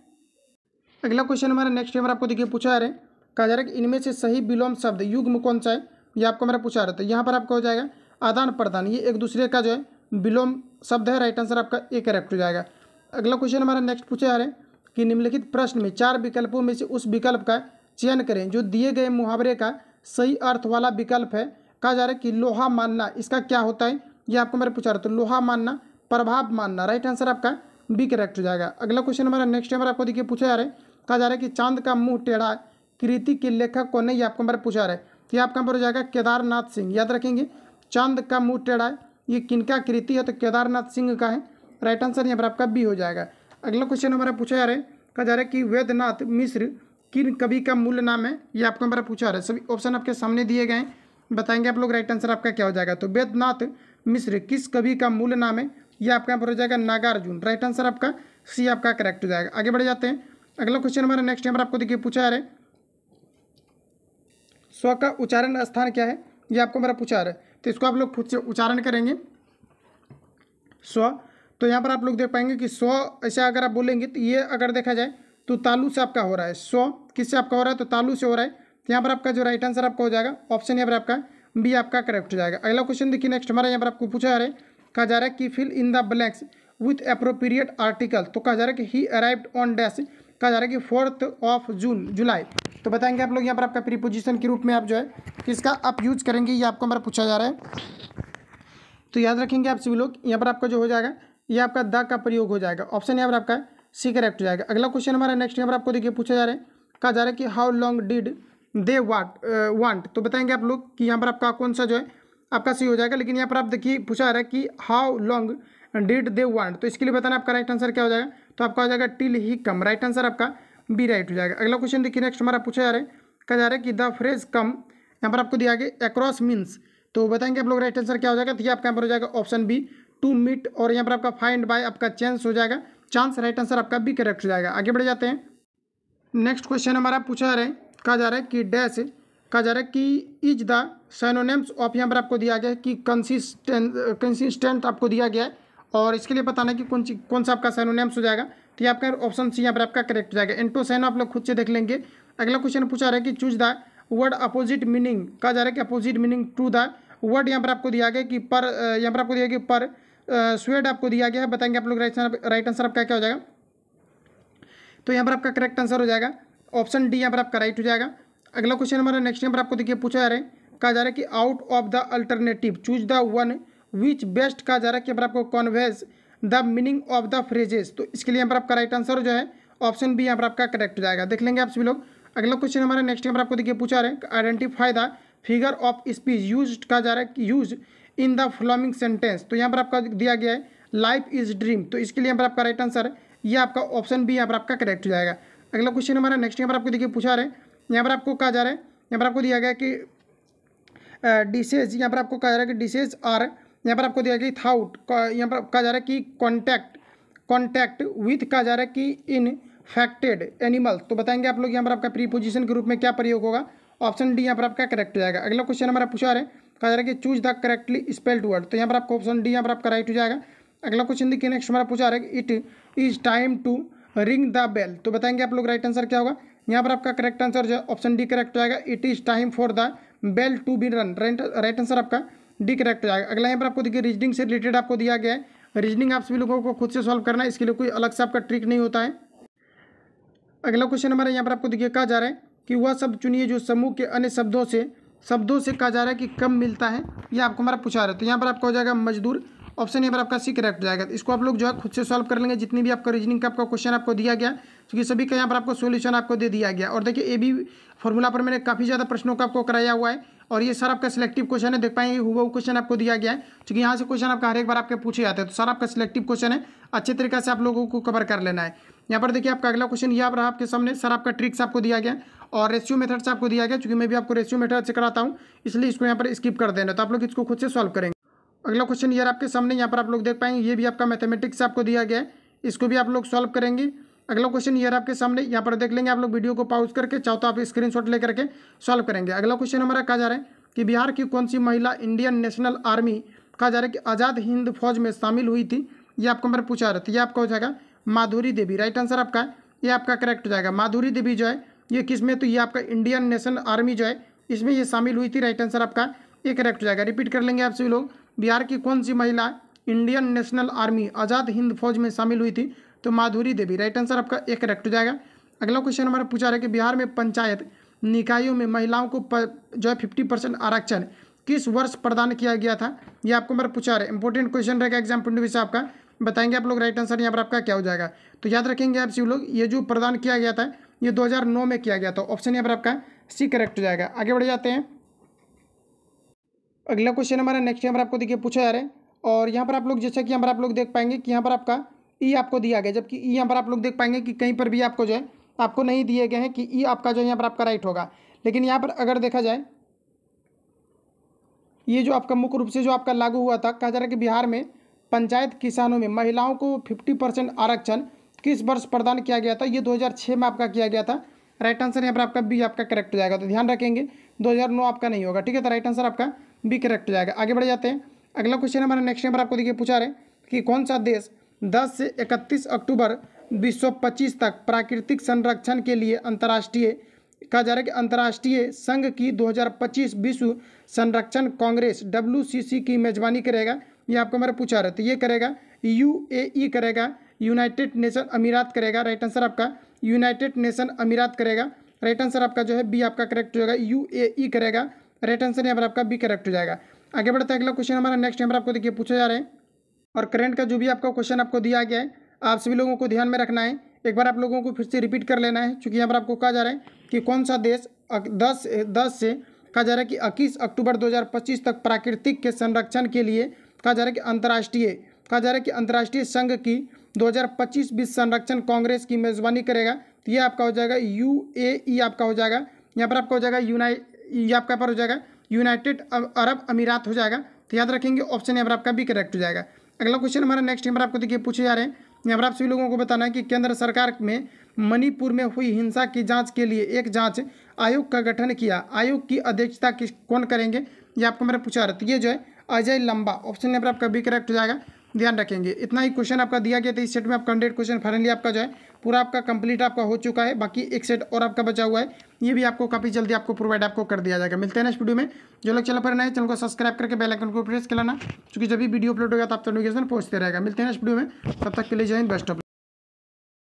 अगला क्वेश्चन हमारा नेक्स्ट यहाँ पर आपको देखिए पूछा रहा है, कहा जा रहा है कि इनमें से सही विलोम शब्द युग्म कौन सा है, ये आपको मेरा पूछा रहा था। यहाँ पर आपका हो जाएगा आदान प्रदान, ये एक दूसरे का जो है विलोम शब्द है। राइट आंसर आपका ए करेक्ट हो जाएगा। अगला क्वेश्चन हमारा नेक्स्ट पूछा जा रहा है कि निम्नलिखित प्रश्न में 4 विकल्पों में से उस विकल्प का चयन करें जो दिए गए मुहावरे का सही अर्थ वाला विकल्प है। कहा जा रहा है कि लोहा मानना, इसका क्या होता है, ये आपको मेरे पूछा रहा है। तो लोहा मानना, प्रभाव मानना। राइट आंसर आपका बी करेक्ट हो जाएगा। अगला क्वेश्चन हमारा नेक्स्ट हमारा आपको देखिए पूछा जा रहा है, कहा जा रहा है कि चांद का मुंह टेढ़ा कृति के लेखक कौन है, ये आपको मेरा पूछा रहा है। तो ये आपका नंबर हो जाएगा केदारनाथ सिंह। याद रखेंगे, चांद का मुंह टेढ़ा है, ये किनका कृति है, तो केदारनाथ सिंह का है। राइट आंसर यहाँ पर आपका बी हो जाएगा। अगला क्वेश्चन हमारा पूछा जा रहा है, कहा जा रहा है कि वेदनाथ मिश्र किन कवि का मूल नाम है, ये आपको हमारा पूछा रहा है। सभी ऑप्शन आपके सामने दिए गए हैं, बताएंगे आप लोग राइट आंसर आपका क्या हो जाएगा। तो वेदनाथ मिश्र किस कवि का मूल नाम है, ये आपका यहाँ पर हो जाएगा नागार्जुन। राइट आंसर आपका सी आपका करेक्ट हो जाएगा। आगे बढ़ जाते हैं। अगला क्वेश्चन हमारा नेक्स्ट यहाँ पर आपको देखिए पूछा जा रहा है, स्व का उच्चारण स्थान क्या है, ये आपको मेरा पूछा रहा है। तो इसको आप लोग खुद से उच्चारण करेंगे स्व। तो यहाँ पर आप लोग देख पाएंगे कि स्व ऐसा अगर आप बोलेंगे तो ये अगर देखा जाए तो तालु से आपका हो रहा है। स्व किससे आपका हो रहा है, तो तालु से हो रहा है। तो यहाँ पर आपका जो राइट आंसर आपका हो जाएगा ऑप्शन यहाँ पर आपका बी आपका करेक्ट हो जाएगा। अगला क्वेश्चन देखिए नेक्स्ट हमारा यहाँ पर आपको पूछा जा रहा है, कहा जा रहा है कि fill in the blanks with appropriate article. तो कहा जा रहा है कि ही अराइव्ड ऑन डैश, कहा जा रहा है कि 4 जुलाई। तो बताएंगे आप लोग यहाँ पर आपका प्रीपोजिशन के रूप में आप जो है किसका आप यूज करेंगे, ये आपको हमारा पूछा जा रहा है। तो याद रखेंगे आप सभी लोग, यहाँ पर आपका जो हो जाएगा ये आपका द का प्रयोग हो जाएगा। ऑप्शन यहाँ पर आपका सी करेक्ट हो जाएगा। अगला क्वेश्चन हमारा नेक्स्ट यहाँ पर आपको देखिए पूछा जा रहा है, कहा जा रहा है कि how long did they want. तो बताएंगे आप लोग कि यहाँ पर आपका कौन सा जो है आपका सी हो जाएगा। लेकिन यहाँ पर आप देखिए पूछा जा रहा है कि how long did they want, तो इसके लिए बताना आपका राइट आंसर क्या हो जाएगा। तो आपका हो जाएगा टिल ही कम। राइट आंसर आपका बी राइट हो जाएगा। अगला क्वेश्चन देखिए नेक्स्ट हमारा पूछा जा रहा है, कहा जा रहा है कि द फ्रेज कम, यहाँ पर आपको दिया गया अक्रॉस मीन्स। तो बताएंगे आप लोग राइट आंसर क्या हो जाएगा। तो ये आपका यहाँ पर हो जाएगा ऑप्शन बी टू मीट, और यहाँ पर आपका फाइंड बाय आपका चांस हो जाएगा, चांस। राइट आंसर आपका बी करेक्ट हो जाएगा। आगे बढ़ जाते हैं। नेक्स्ट क्वेश्चन हमारा पूछा जा रहा है, कहा जा रहा है कि डैश, कहा जा रहा है कि इज द साइनोनिम्स ऑफ, यहाँ पर आपको दिया गया है कि कंसिस्टेंट आपको दिया गया है, और इसके लिए बताना है कि कौन सा आपका साइनोनिम्स हो जाएगा। तो ये आपका ऑप्शन सी यहाँ पर आपका करेक्ट हो जाएगा। एंटोसाइनो आप लोग खुद से देख लेंगे। अगला क्वेश्चन पूछा रहा है कि choose the word opposite meaning, कहा जा रहा है कि opposite meaning to the word, यहाँ पर आपको दिया गया कि पर, यहाँ पर आपको दिया गया पर स्वेड आपको दिया गया है। बताएंगे आप लोग राइट आंसर आपका क्या हो जाएगा। तो यहाँ पर आपका करेक्ट आंसर हो जाएगा ऑप्शन डी, यहाँ पर आपका राइट हो जाएगा। अगला क्वेश्चन हमारा नेक्स्ट नंबर आपको देखिए पूछा जा रहा है, कहा जा रहा है कि out of the alternative choose the one which best, कहा जा रहा है कि यहाँ पर आपको conveys the meaning of the phrases. तो इसके लिए यहाँ पर आपका राइट आंसर जो है ऑप्शन बी यहाँ पर आपका करेक्ट हो जाएगा। देख लेंगे आप सभी लोग। अगला क्वेश्चन हमारा नेक्स्ट नंबर आपको देखिए पूछा रहे हैं, identify the figure of speech use, कहा जा रहा है कि use in the following sentence. तो यहाँ पर आपका दिया गया है लाइफ इज ड्रीम। तो इसके लिए यहाँ पर आपका राइट आंसर है ये आपका ऑप्शन बी यहाँ पर आपका करेक्ट हो जाएगा। अगला क्वेश्चन हमारा नेक्स्ट यहाँ पर आपको देखिए पूछा रहे हैं, यहाँ पर आपको कहा जा रहा है, यहाँ पर आपको दिया गया कि डिशेज, यहाँ पर आपको कहा जा रहा है कि डिशेज आर, यहाँ पर आपको दिया गया थाउट, यहाँ पर कहा जा रहा है कि कॉन्टैक्ट विथ, कहा जा रहा है कि इनफेक्टेड एनिमल। तो बताएंगे आप लोग यहाँ पर आपका प्रीपोजिशन के रूप में क्या प्रयोग होगा। ऑप्शन डी यहाँ पर आपका करेक्ट हो जाएगा। अगला क्वेश्चन हमारा पूछा रहे हैं, कहा जा रहा है कि choose the correctly spelled word. तो यहाँ पर आपको ऑप्शन डी यहाँ पर आपका राइट हो जाएगा। अगला क्वेश्चन देखिए नेक्स्ट हमारा पूछा रहा है कि it is time to ring the bell. तो बताएंगे आप लोग राइट आंसर क्या होगा। यहाँ पर आपका करेक्ट आंसर जो है ऑप्शन डी करेक्ट हो जाएगा। It is time for the bell to be run, right answer आपका डी करेक्ट हो जाएगा। अगला यहाँ पर आपको देखिए रीजनिंग से रिलेटेड आपको दिया गया है, रीजनिंग आप सभी लोगों को खुद से सॉल्व करना है, इसके लिए कोई अलग से आपका ट्रिक नहीं होता है। अगला क्वेश्चन हमारे यहाँ पर आपको देखिए कहा जा रहा है कि वह शब्द चुनिए जो समूह के अन्य शब्दों से कहा जा रहा है कि कम मिलता है, ये आपको हमारा पूछा रहा है। तो यहाँ पर आपका हो जाएगा मजदूर, ऑप्शन यहाँ पर आपका सी करेक्ट हो जाएगा। इसको आप लोग जो है खुद से सॉल्व कर लेंगे, जितनी भी आपका रीजनिंग का आपका क्वेश्चन आपको दिया गया, क्योंकि सभी का यहाँ पर आपको सोल्यूशन आपको दे दिया गया। और देखिए ए बी फॉर्मूला पर मैंने काफ़ी ज़्यादा प्रश्नों का आपको कराया हुआ है, और ये सर आपका सिलेक्टिव क्वेश्चन है, देख पाएंगे हुबहू क्वेश्चन आपको दिया गया है, क्योंकि यहाँ से क्वेश्चन आपका हर एक बार आपके पूछे जाते हैं। तो सर आपका सिलेक्टिव क्वेश्चन है, अच्छे तरीके से आप लोगों को कवर कर लेना है। यहाँ पर देखिए आपका अगला क्वेश्चन यहाँ रहा आपके सामने, सर आपका ट्रिक्स आपको दिया गया और रेशियो मेथड से आपको दिया गया, क्योंकि मैं भी आपको रेशियो मेथड से कराता हूँ, इसलिए इसको यहाँ पर स्किप कर देना। तो आप लोग इसको खुद से सॉल्व करेंगे। अगला क्वेश्चन यार आपके सामने यहाँ पर आप लोग देख पाएंगे, ये भी आपका मैथमेटिक्स से आपको दिया गया है, इसको भी आप लोग सॉल्व करेंगे। अगला क्वेश्चन यार आपके सामने यहाँ पर देख लेंगे आप लोग, वीडियो को पॉज करके, चाहो तो आप स्क्रीनशॉट लेकर के सॉल्व करेंगे। अगला क्वेश्चन हमारा कहा जा रहा है कि बिहार की कौन सी महिला इंडियन नेशनल आर्मी, कहा जा रहा है कि आज़ाद हिंद फौज में शामिल हुई थी, ये आपको हमारा पूछा रहा था। ये आपका हो जाएगा माधुरी देवी, राइट आंसर आपका ये आपका करेक्ट हो जाएगा। माधुरी देवी जो है ये किस में, तो ये आपका इंडियन नेशनल आर्मी जो है इसमें ये शामिल हुई थी, राइट आंसर आपका ये करेक्ट हो जाएगा। रिपीट कर लेंगे आप सभी लोग, बिहार की कौन सी महिला Indian national army Azad Hind फौज में शामिल हुई थी, तो माधुरी देवी, राइट आंसर आपका एक करेक्ट हो जाएगा। अगला क्वेश्चन हमारा पूछा रहा है कि बिहार में पंचायत निकायों में महिलाओं को जो है 50% आरक्षण किस वर्ष प्रदान किया गया था, ये आपको हमारा पूछा रहा है। इंपॉर्टेंट क्वेश्चन रहेगा एग्जाम पॉइंट ऑफ व्यू से आपका, बताएंगे आप लोग राइट आंसर यहाँ पर आपका क्या हो जाएगा। तो याद रखेंगे आप सभी लोग, ये जो प्रदान किया गया था ये 2009 में किया गया था, ऑप्शन यहाँ पर आपका सी करेक्ट हो जाएगा। आगे बढ़ जाते हैं। अगला क्वेश्चन हमारा नेक्स्ट यहाँ पर आपको देखिए पूछा जा रहा है, और यहाँ पर आप लोग जैसा कि यहाँ पर आप लोग देख पाएंगे कि यहाँ पर आपका ई आपको दिया गया, जबकि ई यहाँ पर आप लोग देख पाएंगे कि कहीं पर भी आपको जो है आपको नहीं दिए गए हैं कि ई आपका जो है यहाँ पर आपका राइट होगा। लेकिन यहाँ पर अगर देखा जाए, ये जो आपका मुख्य रूप से जो आपका लागू हुआ था, कहा जा रहा है कि बिहार में पंचायत किसानों में महिलाओं को 50% आरक्षण किस वर्ष प्रदान किया गया था, ये 2006 में आपका किया गया था, राइट आंसर यहाँ पर आपका बी आपका करेक्ट हो जाएगा। तो ध्यान रखेंगे 2009 आपका नहीं होगा, ठीक है, तो राइट आंसर आपका बी करेक्ट हो जाएगा। आगे बढ़ जाते हैं। अगला क्वेश्चन हमारा नेक्स्ट यहाँ पर आपको देखिए पूछा रहे कि कौन सा देश 10 से 31 अक्टूबर 2025 तक प्राकृतिक संरक्षण के लिए अंतर्राष्ट्रीय, कहा जा रहा है कि अंतर्राष्ट्रीय संघ की 2025 विश्व संरक्षण कांग्रेस WCC की मेजबानी करेगा, ये आपको हमारा पूछा रहा है। तो ये करेगा UAE करेगा, यूनाइटेड नेशन अमीरात करेगा, राइट आंसर आपका यूनाइटेड नेशन अमीरात करेगा, राइट आंसर आपका जो है बी आपका करेक्ट हो जाएगा। UAE करेगा, राइट आंसर यहाँ पर आपका बी करेक्ट हो जाएगा। आगे बढ़ता है। अगला क्वेश्चन हमारा नेक्स्ट यहाँ पर आपको देखिए पूछा जा रहा है, और करंट का जो भी आपका क्वेश्चन आपको दिया गया है आप सभी लोगों को ध्यान में रखना है, एक बार आप लोगों को फिर से रिपीट कर लेना है, क्योंकि यहाँ पर आपको कहा जा रहा है कि कौन सा देश 10 से कहा जा रहा है कि 21 अक्टूबर 2025 तक प्राकृतिक के संरक्षण के लिए, कहा जा रहा है कि अंतर्राष्ट्रीय संघ की 2025 विश्व संरक्षण कांग्रेस की मेजबानी करेगा। तो ये आपका हो जाएगा UAE आपका हो जाएगा, यहाँ पर आपका हो जाएगा ये आपका पर हो जाएगा यूनाइटेड अरब अमीरात हो जाएगा। तो याद रखेंगे ऑप्शन यहाँ पर आपका भी करेक्ट हो जाएगा। अगला क्वेश्चन हमारा नेक्स्ट यहाँ पर आपको देखिए पूछे जा रहे हैं, यहाँ पर आप सभी लोगों को बताना है कि केंद्र सरकार में मणिपुर में हुई हिंसा की जांच के लिए एक जांच आयोग का गठन किया, आयोग की अध्यक्षता कौन करेंगे, ये आपको मेरा पूछा रहा था। ये जो है अजय लंबा, ऑप्शन यहाँ पर आपका भी करेक्ट हो जाएगा। ध्यान रखेंगे इतना ही क्वेश्चन आपका दिया गया था इस सेट में, आपका 100 क्वेश्चन फाइनली आपका जो है पूरा आपका कंप्लीट आपका हो चुका है। बाकी एक सेट और आपका बचा हुआ है, ये भी आपको काफ़ी जल्दी आपको प्रोवाइड आपको कर दिया जाएगा। मिलते हैं नेक्स्ट वीडियो में। जो लोग चैनल पर नए चैनल को सब्सक्राइब करके बेल आइकन को प्रेस कर लेना, क्योंकि जब भी वीडियो अपलोड होगा तब तक नोटिफिकेशन पहुंचते रहेगा। मिलते हैं नेक्स्ट वीडियो में, तब तक के लिए जय हिंद, बेस्ट ऑफ लक।